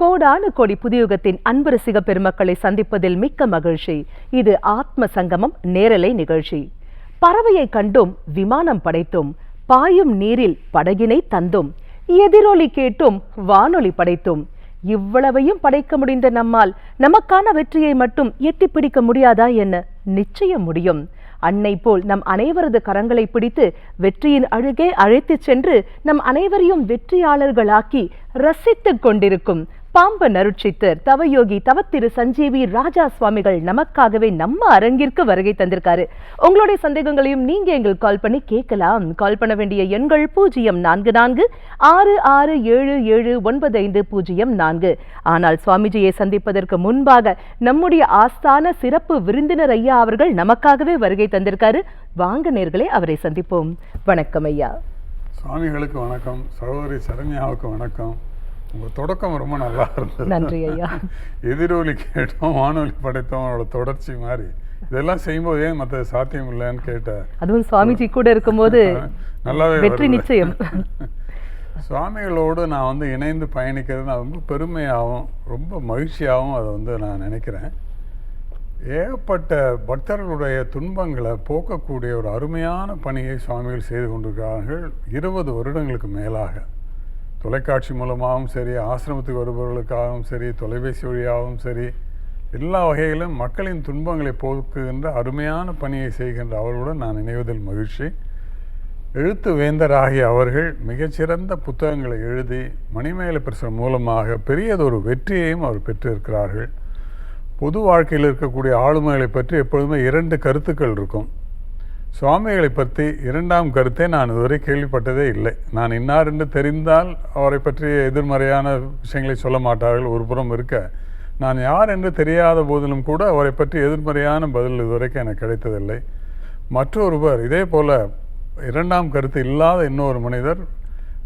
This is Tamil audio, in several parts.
கோடானு கோடி புதியுகத்தின் அன்பு ரசிக பெருமக்களை சந்திப்பதில் மிக்க மகிழ்ச்சி. இது ஆத்ம சங்கமம் நேரலை நிகழ்ச்சி. பறவையை கண்டும் விமானம் படைத்தும், பாயும் நீரில் படகினை தந்தும், எதிரொலி கேட்டும் வானொலி படைத்தும், இவ்வளவையும் படைக்க முடிந்த நம்மால் நமக்கான வெற்றியை மட்டும் எட்டி பிடிக்க முடியாதா என்ன? நிச்சயம் முடியும். அன்னை போல் நம் அனைவரது கரங்களை பிடித்து வெற்றியின் அழுகே அழைத்துச் சென்று நம் அனைவரையும் வெற்றியாளர்களாக்கி ரசித்துக் கொண்டிருக்கும் பாம்பன் அருட்சித்தர் தவயோகி தவத்திரு சஞ்சீவி ராஜா சுவாமிகள் நமக்காகவே நம்ம அரங்கிற்கு வருகை தந்திருக்காரு. உங்களுடைய சந்தேகங்களையும் நீங்க எங்களுக்கு கால் பண்ணி கேட்கலாம். கால் பண்ண வேண்டிய எண்கள் 0446677950. ஆனால் சுவாமிஜியை சந்திப்பதற்கு முன்பாக நம்முடைய ஆஸ்தான சிறப்பு விருந்தினர் ஐயா அவர்கள் நமக்காகவே வருகை தந்திருக்காரு. வாங்க நேர்களே, அவரை சந்திப்போம். வணக்கம் ஐயா. சுவாமிகளுக்கு வணக்கம். சகோதரி சரண்யாவுக்கு வணக்கம். உங்கள் தொடக்கம் ரொம்ப நல்லா இருந்தது. நன்றி ஐயா. எதிரொலி கேட்டோம், வானொலி படைத்தோம், அவனோட தொடர்ச்சி மாதிரி இதெல்லாம் செய்யும்போது ஏன் மற்ற சாத்தியம் இல்லைன்னு கேட்டேன். அதுவும் சுவாமிஜி கூட இருக்கும்போது நல்லாவே வெற்றி நிச்சயம். சுவாமிகளோடு நான் இணைந்து பயணிக்கிறது நான் ரொம்ப பெருமையாகவும் ரொம்ப மகிழ்ச்சியாகவும் அதை நான் நினைக்கிறேன். ஏகப்பட்ட பக்தர்களுடைய துன்பங்களை போக்கக்கூடிய ஒரு அருமையான பணியை சுவாமிகள் செய்து கொண்டிருக்கிறார்கள். 20 வருடங்களுக்கு மேலாக தொலைக்காட்சி மூலமாகவும் சரி, ஆசிரமத்துக்கு வருபவர்களுக்காகவும் சரி, தொலைபேசி வழியாகவும் சரி, எல்லா வகையிலும் மக்களின் துன்பங்களை போக்குகின்ற அருமையான பணியை செய்கின்ற அவர்களுடன் நான் இணைவதில் மகிழ்ச்சி. எழுத்து வேந்தராகிய அவர்கள் மிகச்சிறந்த புத்தகங்களை எழுதி மணிமேகலை பிரசுரம் மூலமாக பெரியதொரு வெற்றியையும் அவர் பெற்றிருக்கிறார்கள். பொது வாழ்க்கையில் இருக்கக்கூடிய ஆளுமைகளை பற்றி எப்பொழுதுமே 2 கருத்துக்கள் இருக்கும். சுவாமிகளை பற்றி 2ஆம் கருத்தை நான் இதுவரை கேள்விப்பட்டதே இல்லை. நான் இன்னார் என்று தெரிந்தால் அவரை பற்றி எதிர்மறையான விஷயங்களை சொல்ல மாட்டார்கள். ஒரு புறம் இருக்க, நான் யார் என்று தெரியாத போதிலும் கூட அவரை பற்றி எதிர்மறையான பதில் இதுவரைக்கும் எனக்கு கிடைத்ததில்லை. மற்றொருவர் இதே போல் 2ஆம் கருத்து இல்லாத இன்னொரு மனிதர்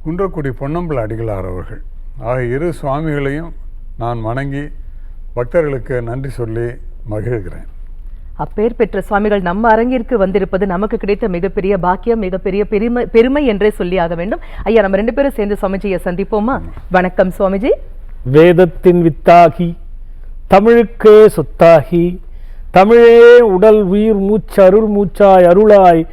குன்றக்குடி பொன்னம்பல அடிகளார் அவர்கள். ஆக 2 சுவாமிகளையும் நான் வணங்கி பக்தர்களுக்கு நன்றி சொல்லி மகிழ்கிறேன். அப்பேர் பெற்ற சுவாமிகள் நம்ம அரங்கிற்கு வந்திருப்பது நமக்கு கிடைத்த மிகப்பெரிய பாக்கியம், மிகப்பெரிய பெருமை என்றே சொல்லி ஆக வேண்டும். ஐயா, நம்ம 2 பேரும் சேர்ந்து சுவாமிஜியை சந்திப்போமா? வணக்கம் சுவாமிஜி. வேதத்தின் வித்தாகி, தமிழுக்கே சொத்தாகி, தமிழே உடல் உயிர் மூச்சு அருள் மூச்சாய் அருளாய்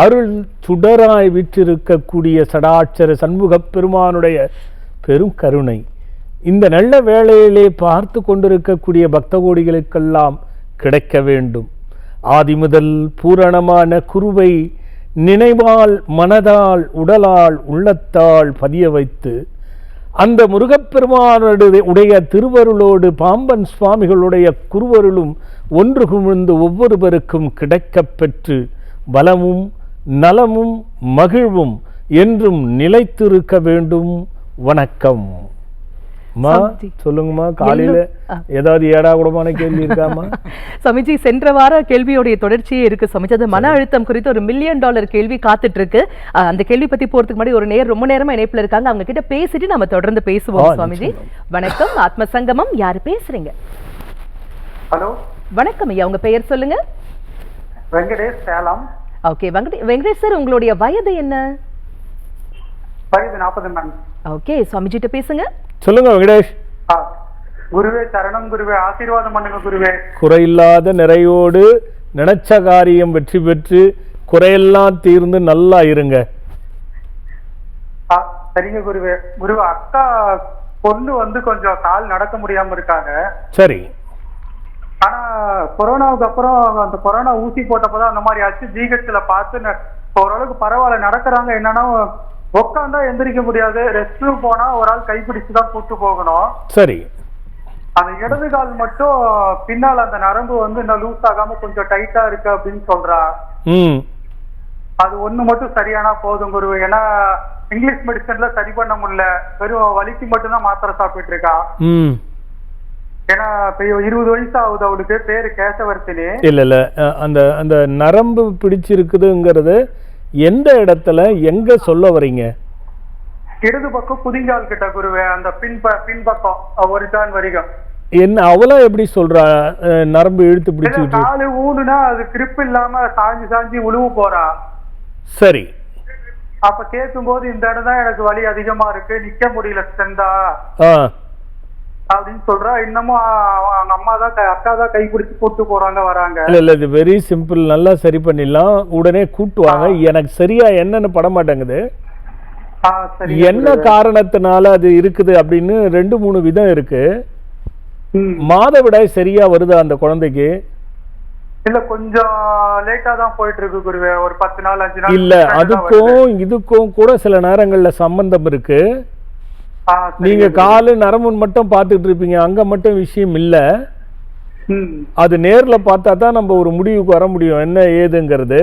அருள் சுடராய் விற்றிருக்கக்கூடிய சடாட்சர சண்முகப் பெருமானுடைய பெரும் கருணை இந்த நல்ல வேளையிலே பார்த்து கொண்டிருக்கக்கூடிய பக்த கோடிகளுக்கெல்லாம் கிடைக்க வேண்டும். ஆதி முதல் பூரணமான குருவை நினைவால் மனதால் உடலால் உள்ளத்தால் பதிய வைத்து அந்த முருகப்பெருமானுடைய திருவருளோடு பாம்பன் சுவாமிகளுடைய குருவருளும் ஒன்று குமிழ்ந்து ஒவ்வொருவருக்கும் கிடைக்கப் பெற்று பலமும் நலமும் மகிழ்வும் என்றும் நிலைத்திருக்க வேண்டும். வணக்கம். சொல்லுங்கம்மா, காலையில ஏதாவது ஏடாகூடமான கேள்வி இருக்காமா? சமிஜி, சென்ற வார கேள்வியோடைய தொடர்ச்சியே இருக்கு சமிஜி. அது மன அழுத்தம் குறித்து ஒரு $1 மில்லியன் கேள்வி காத்துட்டு இருக்கு. அந்த கேள்வி பத்தி போறதுக்கு முன்னாடி ஒரு நேர் ரொம்ப நேரமா இணைப்புல இருக்காங்க. அவங்க கிட்ட பேசிட்டு நம்ம தொடர்ந்து பேசுவோம். சுவாமிஜி வணக்கம். ஆத்ம சங்கமம், யாரு பேசுறீங்க? ஹலோ, வணக்கம் ஐயா, உங்க பெயர் சொல்லுங்க. வெங்கடேஷ், சேலம். ஓகே வெங்கடேஷ் சார், உங்களுடைய வயது என்ன? வயது 40. ஓகே, சுவாமிஜிட்ட பேசுங்க. சொல்லுங்க வெங்கடேஷ். குருவே சரணம், குருவே ஆசீர்வாதம் பண்ணுங்க குருவே. குறையில்லாத நிறையோடு நினைச்ச காரியம் வெற்றி பெற்று குறையெல்லாம் தீர்ந்து நல்லா இருங்க. சரிங்க குருவே. குருவே, அக்கா பொண்ணு கொஞ்சம் கால் நடக்க முடியாம இருக்காங்க. சரி. ஆனா கொரோனாவுக்கு அப்புறம் அந்த கொரோனா ஊசி போட்டப்பதான் அந்த மாதிரி ஆச்சு. ஜிஹெச்ல பார்த்து ஓரளவுக்கு பரவாயில்ல, நடக்கிறாங்க. என்னன்னா உட்காந்தா எந்திரிக்க முடியாது. ரெஸ்ட் ரூம் போனா ஒரு ஆள் கைப்பிடிச்சுதான் கூட்டு போகணும். சரி. அந்த இடது கால் மட்டும் பின்னால் அந்த நரம்பு இன்னும் லூஸ் ஆகாம கொஞ்சம் டைட்டா இருக்கு அப்படின்னு சொல்றா. அது ஒண்ணு மட்டும் சரியானா போதும் குரு. ஏன்னா இங்கிலீஷ் மெடிசன்ல சரி பண்ண முடியல, வெறும் வலிக்கு மட்டும் தான் மாத்திரை சாப்பிட்டு இருக்கா. ஏன்னா 20 வயசு ஆகுது அவளுக்கு. பேரு கேசவர்த்தினி. இல்ல அந்த அந்த நரம்பு பிடிச்சிருக்குதுங்கிறது எந்த இடத்துல எங்க சொல்ல வரீங்க? இடது பக்கம் குதிங்கால் கிட்ட குருவே, அந்த பின்பக்கம் ஒரு டான் வரிகம். என்ன அவளா எப்படி சொல்றா நரம்பு இழுத்து பிடிச்சிட்டு? காலு ஊனுனா அது கிரிப் இல்லாம சாஞ்சி சாஞ்சி உழுவு போறா. சரி. அப்ப கேட்கும் போது இந்த இடம் தான் எனக்கு வலி அதிகமா இருக்கு, நிக்க முடியல ஸ்ட்ரென்தா அப்படின்னு சொல்றா. இன்னமும் அவங்க அம்மா தான் அக்கா தான் கை பிடிச்சி கூட்டு போறாங்க வராங்க. இல்ல இது வெரி சிம்பிள், நல்லா சரி பண்ணிடலாம். உடனே கூட்டுவாங்க. எனக்கு சரியா என்னன்னு பட மாட்டேங்குது. என்ன காரணத்தினால அது இருக்குது அப்படின்னு 2-3 விதம் இருக்கு. மாதவிடாய் சரியா வருதா அந்த குழந்தைக்கு? இல்ல கொஞ்சம் லேட்டா தான் போயிட்டு இருக்கு குருவே. ஒரு 10 நாள் 5 நாள். இல்ல அதுக்கும் இதுக்கும் கூட சில நேரங்கள்ல சம்பந்தம் இருக்கு. நீங்க காலு நரம்பு மட்டும் பார்த்துட்டு இருப்பீங்க, அங்க மட்டும் விஷயம் இல்ல. அது நேர்ல பார்த்தா தான் நம்ம ஒரு முடிவுக்கு வர முடியும் என்ன ஏதுங்கிறது.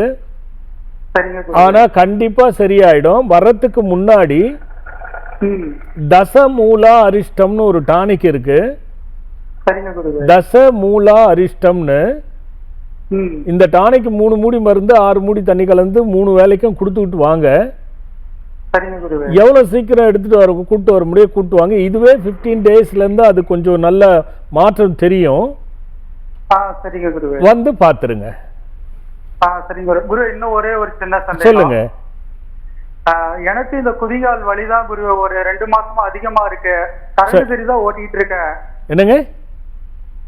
ஆனா கண்டிப்பா சரியாயிடும். வர்றதுக்கு முன்னாடி தசமூலா அரிஷ்டம்னு ஒரு டானிக் இருக்கு. தசமூலா அரிஷ்டம்னு இந்த டானிக் 3 மூடி மருந்து 6 மூடி தண்ணி கலந்து 3 வேளைக்கும் கொடுத்துக்கிட்டு வாங்க. எவ்வளவு சீக்கிரம் எடுத்துட்டு வர கூட்டு வர முடியும் கூட்டுவாங்க. இதுவே 15 டேஸ்ல இருந்து அது கொஞ்சம் நல்ல மாற்றம் தெரியும். வந்து பாத்துருங்க. குரு இன்னும் ஒரே ஒரு சின்ன சந்தேகம். சொல்லுங்க. எனக்கு இந்த குதிகால் வலிதான் குரு ஒரு 2 மாசமா அதிகமா இருக்கு. கரண்ட் சரிதான் ஓட்டிட்டு இருக்கேன். என்னங்க?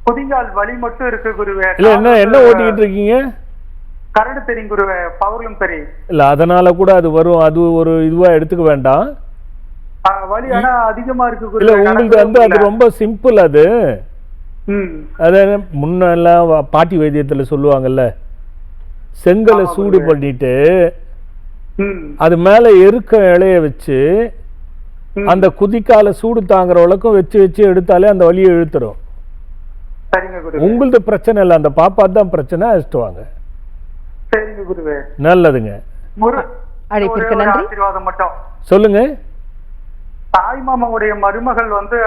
குதிகால் வலி மட்டும் இருக்கு குருவே. இல்ல என்ன ஓட்டிட்டு இருக்கீங்க? கரண்ட் தெரியும் குருவே, பவர்லும் சரி. இல்ல அதனால கூட அது வரும். அது ஒரு இதுவா எடுத்துக்க வேண்டாம். வலி ஆனா அதிகமா இருக்கு குருவே. இல்ல உங்களுக்கு அது ரொம்ப சிம்பிள். அது முன்னெல்லாம் பாட்டி வைத்தியத்துல சொல்லுவாங்கல்ல, செங்கலை சூடு பண்ணிட்டு அது மேல எருக்க இலைய வச்சு அந்த குதிக்கால சூடு தாங்குற வழக்கம் வச்சு வச்சு எடுத்தாலே அந்த வலியை இழுத்துரும். உங்களுக்கு பிரச்சனை இல்லை, அந்த பாப்பா தான் பிரச்சனை. அழைச்சிட்டு நல்லதுங்க. அழைப்பிற்கு நன்றி. சொல்லுங்க. தாய் மாமாவுடைய மருமகள் வந்து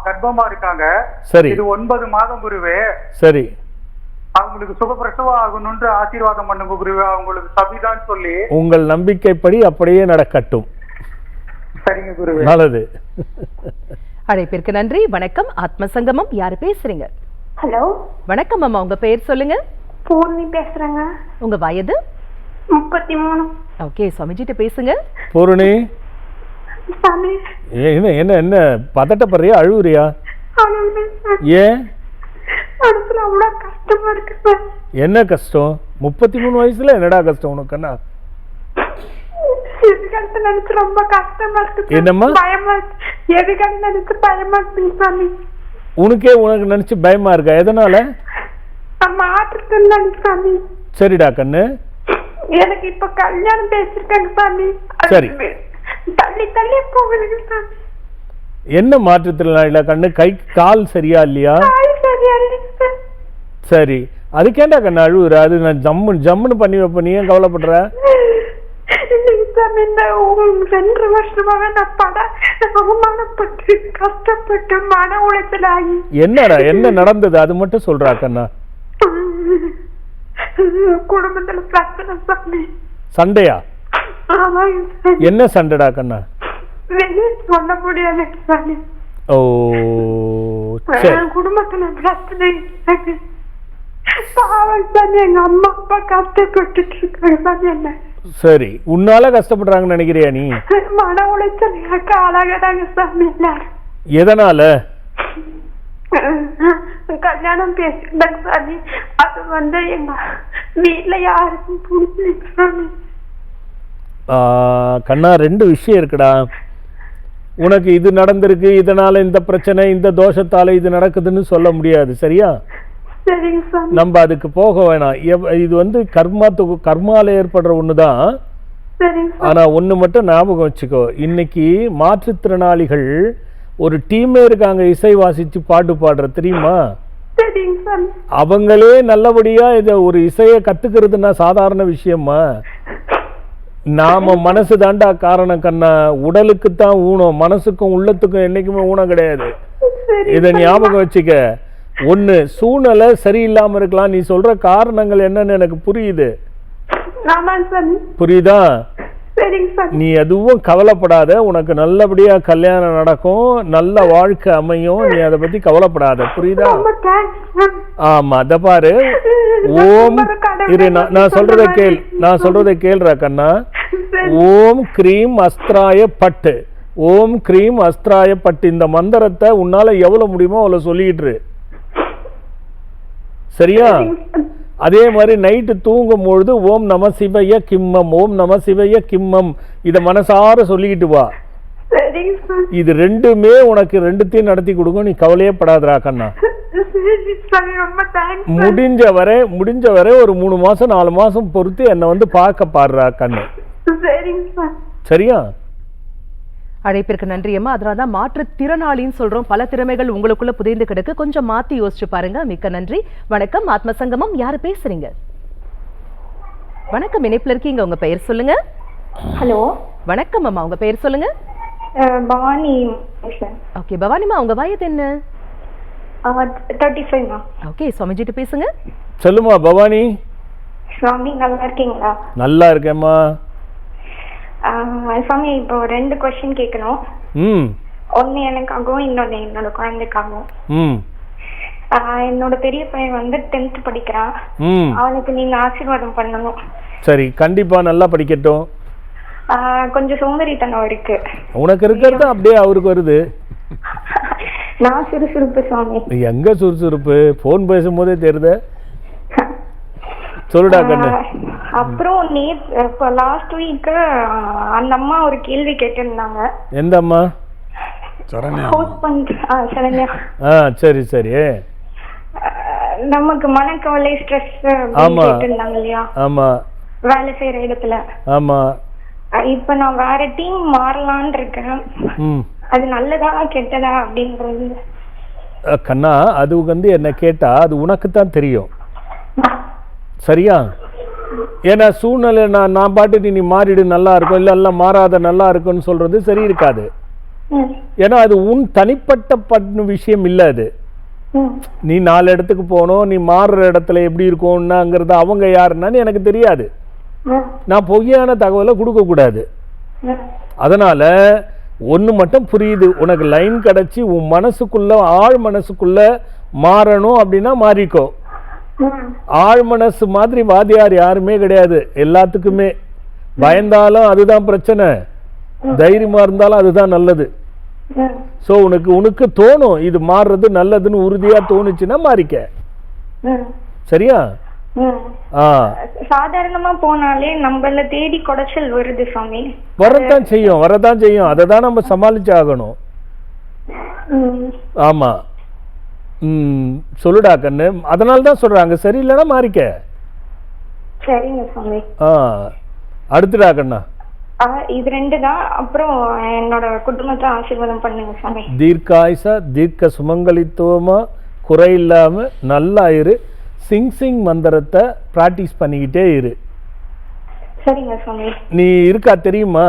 கர்ப்பமா இருக்காங்க. சரி. இது 9 மாதம் குருவே. சரி. அவங்களுக்கு சுகப்பிரசவம் ஆகணும்னு ஆசீர்வாதம் பண்ணுங்க குருவே. அவங்களுக்கு சபிதான் சொல்லி. உங்கள் நம்பிக்கைப்படி அப்படியே நடக்கட்டும். சரிங்க குருவே. நல்லது. அழைப்பிற்கு நன்றி. வணக்கம் ஆத்மசங்கமம். யாரு பேசுறீங்க? ஹலோ வணக்கம் அம்மா, உங்க பெயர் சொல்லுங்க. பூர்ணி பேசுறேங்க. உங்க வயது? 33. ஓகே, சுவாமிஜிட்ட பேசுங்க. பூர்ணி, என்ன என்ன என்ன பதட்டப்படுறியா, அழுவுறியா? ஏன்? என்ன கஷ்டம்? 33 வயசுல என்னடா கஷ்டம் உனக்கு? என்ன ரொம்ப கஷ்டமா இருக்கு. என்னம்மா? உனக்கு நினைச்சு பயமா இருக்கா? எதனால? சரிடா கண்ணு, எனக்கு இப்ப கல்யாணம் பேசிருக்காங்க சாமி. சரி. தள்ளி தள்ளி போகுதுங்க சாமி. என்ன மாற்றுத்திறனாளிடா கண்ணு? கை கால் சரியா இல்லையா? சரி, அதுக்கேண்டா கண்ணு அழுவுற? அது நான் ஜம்முன்னு பண்ணி வைப்ப, நீ ஏன் கவலைப்படுற? 2 வருஷமாவே நான் அவமானப்பட்டு கஷ்டப்பட்டு மன உளைச்சல் ஆகி. என்னடா என்ன நடந்தது அது மட்டும் சொல்றா கண்ணா? குடும்பத்துல பிரச்சனை சாமி. சண்டையா? என்ன சண்டைடா கண்ணா? வெளியே சொல்ல முடியாது சாமி. ஓ சரி. குடும்பத்துல பிரச்சனை பாவம் சாமி. எங்க அம்மா அப்பா கஷ்டப்பட்டு இருக்காங்க சாமி. என்ன சரி, உன்னால கஷ்டப்படுறாங்கன்னு நினைக்கிறியா நீ? மன உளைச்சல் ஆளாகதாங்க சாமி எல்லாரும். எதனால? கல்யாணம் பேசிருந்தாங்க சாமி. அது வந்து எங்க வீட்டுல யாருக்கும் புரிஞ்சு சாமி. கண்ணா 2 விஷயம் இருக்குடா. உனக்கு இது நடந்திருக்கு, இதனால இந்த பிரச்சனை, இந்த தோஷத்தால இது நடக்குதுன்னு சொல்ல முடியாது. சரியா? நம்ம அதுக்கு போக வேணாம். இது வந்து கர்மால ஏற்படுற ஒண்ணுதான். ஆனா ஒண்ணு மட்டும் ஞாபகம் வச்சுக்கோ, இன்னைக்கு மாற்றுத்திறனாளிகள் ஒரு டீமே இருக்காங்க, இசை வாசிச்சு பாட்டு பாடுற, தெரியுமா? அவங்களே நல்லபடியா இத ஒரு இசையை கத்துக்கிறதுனா சாதாரண விஷயமா? நாம மனசு தாண்டா காரணம் கண்ணா. உடலுக்கு தான் ஊனம், மனசுக்கும் உள்ளத்துக்கும் என்னைக்குமே ஊனம் கிடையாது. இத ஞாபகம் வச்சுக்க. ஒண்ணு, சூழ்நிலை சரியில்லாம இருக்கலாம். நீ சொல்ற காரணங்கள் என்னன்னு எனக்கு புரியுது. புரியுதா? நீ எதுவும் கவலைப்படாத. உனக்கு நல்லபடியா கல்யாணம் நடக்கும், நல்ல வாழ்க்கை அமையும். நீ அதை பத்தி கவலைப்படாத. புரியுதா? ஆமா, அத பாரு. ஓம் இரு, நான் சொல்றதை கேள்றா கண்ணா. ஓம் கிரீம் அஸ்திராய பட்டு ஓம் க்ரீம் அஸ்திராய பட்டு இந்த மந்திரத்தை உன்னால எவ்வளவு முடியுமோ அவ்வளவு சொல்லிட்டு சரியா? அதே மாதிரி நைட்டு தூங்கும் பொழுது ஓம் நம சிவய கிம்மம், ஓம் நம சிவய கிம்மம் இத மனசார சொல்லிக்கிட்டு வா. இது ரெண்டுமே உனக்கு ரெண்டுத்தையும் நடத்தி கொடுக்கும், நீ கவலையே படாதடா கண்ணா. முடிஞ்ச வரை ஒரு 3 மாசம் 4 மாசம் பொறுத்து என்னை வந்து பார்க்க பாடுறா கண்ணு. சரியா? அழைப்பிற்கு நன்றி அம்மா. அதனால்தான் மாற்றுத்திறனாளின்னு சொல்றோம். பல திறமைகள் உங்களுக்குள்ள புதைந்து கிடக்கு. கொஞ்சம் மாத்தி யோசிச்சு பாருங்க. மிக்க நன்றி. வணக்கம் ஆத்ம சங்கமம். யாரு பேசுறீங்க? வணக்கம், இணைப்புல இருக்கீங்க. உங்க பெயர் சொல்லுங்க. ஹலோ வணக்கம் அம்மா, உங்க பெயர் சொல்லுங்க. பவானி. ஓகே பவானிமா, உங்க வயது என்ன? 35. ஓகே, சுவாமிஜிட்ட பேசுங்க. சொல்லுமா பவானி. சுவாமி நல்லா இருக்கீங்களா? நல்லா இருக்கேம்மா. சுவாமி இப்போ 2 क्वेश्चन கேட்கணும். ஒன்னு எனக்காகவும் இன்னொன்னு என்னோட குழந்தைக்காகவும். என்னோட பெரிய பையன் வந்து 10th படிக்கிறான். அவனுக்கு நீங்க ஆசீர்வாதம் பண்ணணும். சரி, கண்டிப்பா நல்லா படிக்கட்டும். கொஞ்சம் சோம்பேறித்தனம் இருக்கு. உனக்கு இருக்கிறது அப்படியே அவருக்கு வருது. நான் சுறுசுறுப்பு சுவாமி. எங்க சுறுசுறுப்பு? போன் பேசும்போதே தெரியுது. சொல்லுடா கண்ணு. அப்புறம் இப்போ லாஸ்ட் வீக் அந்த அம்மா ஒரு கேள்வி கேட்டிருந்தாங்க. எந்த அம்மா? சரண்யா. சரி சரி. நமக்கு மனக்கவலை ஸ்ட்ரெஸ் கேட்டிருந்தாங்க இல்லையா? ஆமா. வேலை செய்யற இடத்துல. ஆமா. இப்ப நான் வேற டீம் மாறலான் இருக்கேன். அது நல்லதா கெட்டதா அப்படின்றது கண்ணா, அது வந்து என்ன கேட்டா அது உனக்கு தான் தெரியும். சரியா? ஏன்னா சூழ்நிலை நான் பாட்டு நீ மாறிடு நல்லா இருக்கும், இல்ல எல்லாம் மாறாத நல்லா இருக்கும்னு சொல்றது சரி இருக்காது. ஏன்னா அது உன் தனிப்பட்ட விஷயம் இல்லை. அது நீ 4 இடத்துக்கு போகணும், நீ மாறுற இடத்துல எப்படி இருக்கும்னாங்கிறது அவங்க யாருன்னு எனக்கு தெரியாது. நான் பொய்யான தகவலை கொடுக்க கூடாது. அதனால ஒன்று மட்டும் புரியுது, உனக்கு லைன் கிடைச்சி உன் மனசுக்குள்ள ஆழ் மனசுக்குள்ள மாறணும் அப்படின்னா மாறிக்கோ. ஆழ் மனசு மாதிரி வாதியார் யாருமே கிடையாது எல்லாத்துக்குமே. பயந்தாலும் அதுதான் பிரச்சனை, தைரியமா இருந்தாலும் அதுதான் நல்லது. சோ உனக்கு தோணும் இது மாறுறது நல்லதுன்னு உறுதியா தோணுச்சுன்னா மாறிக்க. சரியா? சாதாரணமா போனாலே நம்மள தேடி குடைச்சல் வருது சாமி. வரதான் செய்யும். அதை தான் நம்ம சமாளிச்சு ஆகணும். ஆமா. சொல்லுடா கண்ணு. அதனால தான் சொல்றாங்க சரியில்லைன்னா மாறிக்க. சரிங்க சாமி. அடுத்துடா கண்ணா. இது 2 தான். அப்புறம் என்னோட குடும்பத்தை ஆசீர்வாதம் பண்ணுங்க சாமி. தீர்க்காயுசா, தீர்க்க சுமங்கலித்துவமா, குறை இல்லாம நல்லா இரு. சிங் மந்திரத்தை பிராக்டிஸ் பண்ணிக்கிட்டே இரு. சரிங்க சாமி. நீ இருக்கா தெரியுமா?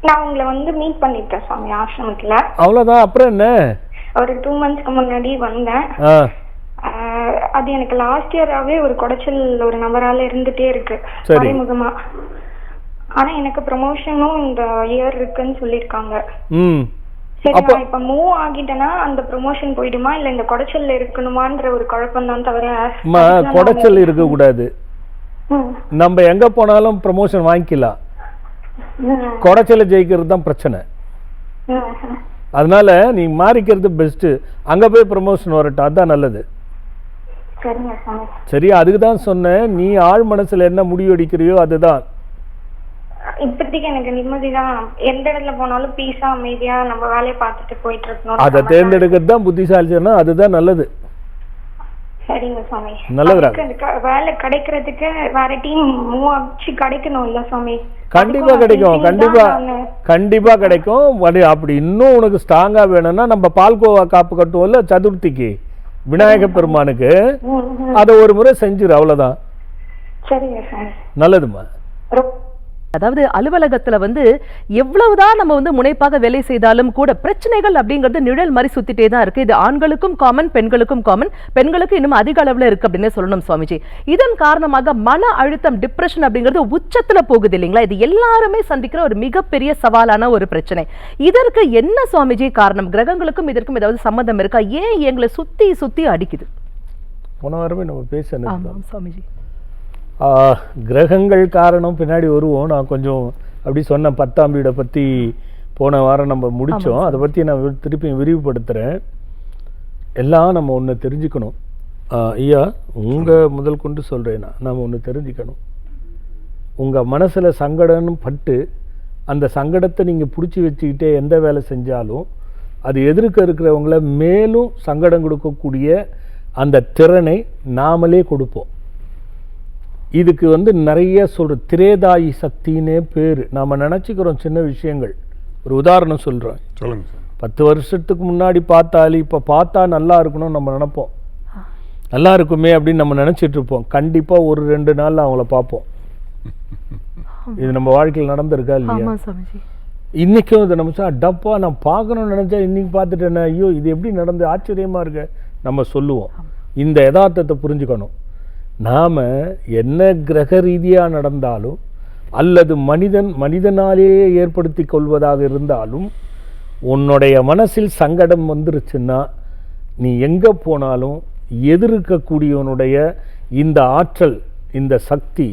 நான் உங்களை வந்து மீட் பண்ணிட்டேன் சாமி ஆசிரமத்துல. அவ்வளவுதான். அப்புறம் என்ன? ஒரு 2 monthsக்கு முன்னாடி வந்தேன். அது எனக்கு லாஸ்ட் இயராவே ஒரு குடைச்சல் ஒரு நபரால இருந்துட்டே இருக்கு மறைமுகமா. ஆனா எனக்கு ப்ரமோஷனும் இந்த இயர் இருக்குன்னு சொல்லிருக்காங்க. சரி, நான் இப்ப மூவ் ஆகிட்டேன்னா அந்த ப்ரமோஷன் போயிடுமா இல்ல இந்த குடைச்சல்ல இருக்கணுமான்ற ஒரு குழப்பம் தான் தவிர. குடைச்சல் இருக்க கூடாது. நம்ம எங்க போனாலும் ப்ரமோஷன் வாங்கிக்கலாம். குடைச்சல ஜெயிக்கிறது தான் பிரச்சனை. அதனால நீ மாறிக்கிறது பெஸ்ட். அங்க போய் ப்ரமோஷன் வரட்டும், அதுதான் நல்லது. சரியா? அதுக்கு தான் சொன்னேன், நீ ஆழ் மனசுல என்ன முடிவெடுக்கிறியோ அதுதான். இப்போதைக்கு எனக்கு நிம்மதிதான். எந்த இடத்துல போனாலும் பீஸா அமைதியா நம்ம வேலையை பார்த்துட்டு போயிட்டு இருக்கணும். அதை தேர்ந்தெடுக்கிறது தான் புத்திசாலித்தனம். அதுதான் நல்லது. சரிங்க சாமி. நல்லதுடா. வேலை கிடைக்கிறதுக்கு வேற டீம் மூவ் ஆச்சு கிடைக்கணும் இல்ல சாமி? கண்டிப்பா கிடைக்கும். கண்டிப்பா கிடைக்கும். அப்படி இன்னும் உனக்கு ஸ்ட்ராங்கா வேணும்னா நம்ம பால்கோவா காப்பு கட்டுவோம்ல சதுர்த்திக்கு விநாயக பெருமானுக்கு, அதை ஒரு முறை செஞ்சிரு. அவ்வளவுதான். சரிங்க சாமி. நல்லதுமா. அதாவது அலுவலகத்துல வந்து எவ்வளவுதான் நம்ம வந்து முனைப்பாக வேலை செய்தாலும் கூட பிரச்சனைகள் அப்படிங்கிறது நிழல் மாதிரி சுத்திட்டே தான் இருக்கு. இது ஆண்களுக்கும் காமன், பெண்களுக்கும் காமன். பெண்களுக்கு இன்னும் அதிக அளவுல இருக்கு அப்படின்னு சொல்லணும் சுவாமிஜி. இதன் காரணமாக மன அழுத்தம், டிப்ரெஷன் அப்படிங்கிறது உச்சத்துல போகுது இல்லைங்களா? இது எல்லாருமே சந்திக்கிற ஒரு மிகப்பெரிய சவாலான ஒரு பிரச்சனை. இதற்கு என்ன சுவாமிஜி காரணம்? கிரகங்களுக்கும் இதற்கும் ஏதாவது சம்பந்தம் இருக்கா? ஏன் எங்களை சுத்தி சுத்தி அடிக்குது? போன வாரமே நம்ம பேசணும். ஆமாம் சுவாமிஜி. கிரகங்கள் காரணம் பின்னாடி வருவோம். நான் கொஞ்சம் அப்படி சொன்ன 10ஆம் வீடை பற்றி போன வாரம் நம்ம முடித்தோம். அதை பற்றி நான் திருப்பி விரிவுபடுத்துகிறேன். எல்லாம் நம்ம ஒன்று தெரிஞ்சுக்கணும். ஐயா, உங்கள் முதல் கொண்டு சொல்கிறேன்னா நம்ம ஒன்று தெரிஞ்சுக்கணும். உங்கள் மனசில் சங்கடம்னு பட்டு அந்த சங்கடத்தை நீங்கள் பிடிச்சி வச்சுக்கிட்டே எந்த வேலை செஞ்சாலும் அது எதிர்க்க இருக்கிறவங்கள மேலும் சங்கடம் கொடுக்கக்கூடிய அந்த திறனை நாமளே கொடுப்போம். இதுக்கு நிறைய திரேதாயி சக்தின்னே பேர். நாம் நினச்சிக்கிறோம் சின்ன விஷயங்கள். ஒரு உதாரணம் சொல்கிறேன். சொல்லுங்க சார். 10 வருஷத்துக்கு முன்னாடி பார்த்தாலும் இப்போ பார்த்தா நல்லா இருக்கணும் நம்ம நினைப்போம். நல்லா இருக்குமே அப்படின்னு நம்ம நினச்சிட்டு இருப்போம். கண்டிப்பாக ஒரு 2 நாள் அவங்கள பார்ப்போம். இது நம்ம வாழ்க்கையில் நடந்திருக்கா இல்லையா? இன்றைக்கும் இதை நம்ம டப்பா நான் பார்க்கணும்னு நினச்சா இன்றைக்கி பார்த்துட்டேன்னா ஐயோ இது எப்படி நடந்து ஆச்சரியமாக இருக்க நம்ம சொல்லுவோம். இந்த யதார்த்தத்தை புரிஞ்சுக்கணும். நாம் என்ன கிரக ரீதியாக நடந்தாலும் அல்லது மனிதனாலேயே ஏற்படுத்தி கொள்வதாக இருந்தாலும் உன்னுடைய மனசில் சங்கடம் வந்துருச்சுன்னா நீ எங்கே போனாலும் எதிர்க்கக்கூடியவனுடைய இந்த ஆற்றல், இந்த சக்தி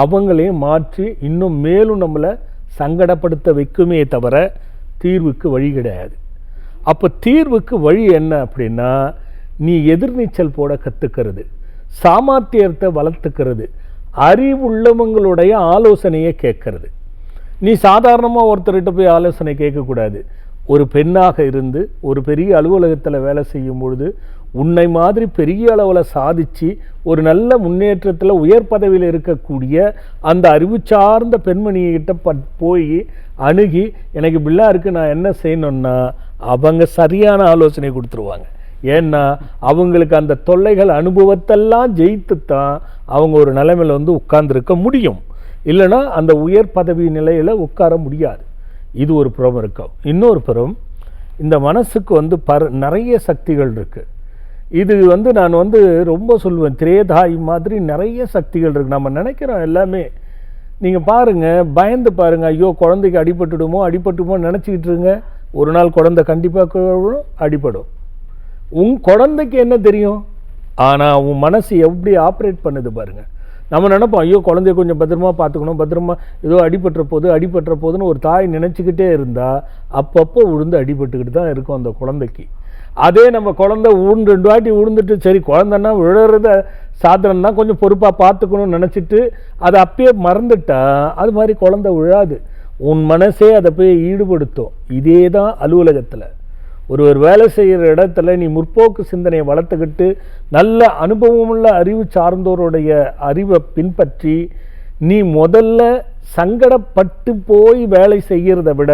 அவங்களையும் மாற்றி இன்னும் மேலும் நம்மளை சங்கடப்படுத்த வைக்குமே தவிர தீர்வுக்கு வழி கிடையாது. அப்போ தீர்வுக்கு வழி என்ன அப்படின்னா, நீ எதிர்நீச்சல் போட கற்றுக்கிறது, சாமர்த்தியத்தை வளர்த்துக்கிறது, அறிவுள்ளவங்களுடைய ஆலோசனையை கேட்கறது. நீ சாதாரணமாக ஒருத்தர்கிட்ட போய் ஆலோசனை கேட்கக்கூடாது. ஒரு பெண்ணாக இருந்து ஒரு பெரிய அலுவலகத்தில் வேலை செய்யும் பொழுது உன்னை மாதிரி பெரிய அளவில் சாதித்து ஒரு நல்ல முன்னேற்றத்தில் உயர் பதவியில் இருக்கக்கூடிய அந்த அறிவு சார்ந்த பெண்மணிகிட்ட போய் அணுகி எனக்கு இப்படிலாம் இருக்குது நான் என்ன செய்யணுன்னா அவங்க சரியான ஆலோசனை கொடுத்துருவாங்க. ஏன்னா அவங்களுக்கு அந்த தொல்லைகள் அனுபவத்தெல்லாம் ஜெயித்து தான் அவங்க ஒரு நிலைமையில் உட்கார்ந்துருக்க முடியும். இல்லைன்னா அந்த உயர் பதவி நிலையில் உட்கார முடியாது. இது ஒரு புறம் இருக்கும். இன்னொரு புறம் இந்த மனசுக்கு நிறைய சக்திகள் இருக்குது. இது நான் ரொம்ப சொல்லுவேன், திரேதாய் மாதிரி நிறைய சக்திகள் இருக்குது. நம்ம நினைக்கிறோம் எல்லாமே. நீங்கள் பாருங்கள், பயந்து பாருங்கள், ஐயோ குழந்தைக்கு அடிபட்டுடுமோ நினச்சிக்கிட்டு இருங்க. ஒரு நாள் குழந்தை கண்டிப்பாக அடிபடும். உன் குழந்தைக்கு என்ன தெரியும்? ஆனால் உன் மனசு எப்படி ஆப்ரேட் பண்ணுது பாருங்கள். நம்ம நினைப்போம் ஐயோ குழந்தைய கொஞ்சம் பத்திரமா பார்த்துக்கணும், பத்திரமா ஏதோ அடிபட்டுற போதுன்னு ஒரு தாய் நினச்சிக்கிட்டே இருந்தால் அப்பப்போ விழுந்து அடிபட்டுக்கிட்டு தான் இருக்கும் அந்த குழந்தைக்கு. அதே நம்ம குழந்தை 2 வாட்டி விழுந்துட்டு சரி குழந்தைன்னா விழுறத சாதனம்னா கொஞ்சம் பொறுப்பாக பார்த்துக்கணும்னு நினச்சிட்டு அதை அப்பயே மறந்துட்டா அது மாதிரி குழந்தை விழாது. உன் மனசே அதை போய் ஈடுபடுத்தும். இதே தான் அலுவலகத்தில் ஒருவர் வேலை செய்கிற இடத்துல நீ முற்போக்கு சிந்தனையை வளர்த்துக்கிட்டு நல்ல அனுபவமுள்ள அறிவு சார்ந்தோருடைய அறிவை பின்பற்றி நீ முதல்ல சங்கடப்பட்டு போய் வேலை செய்கிறத விட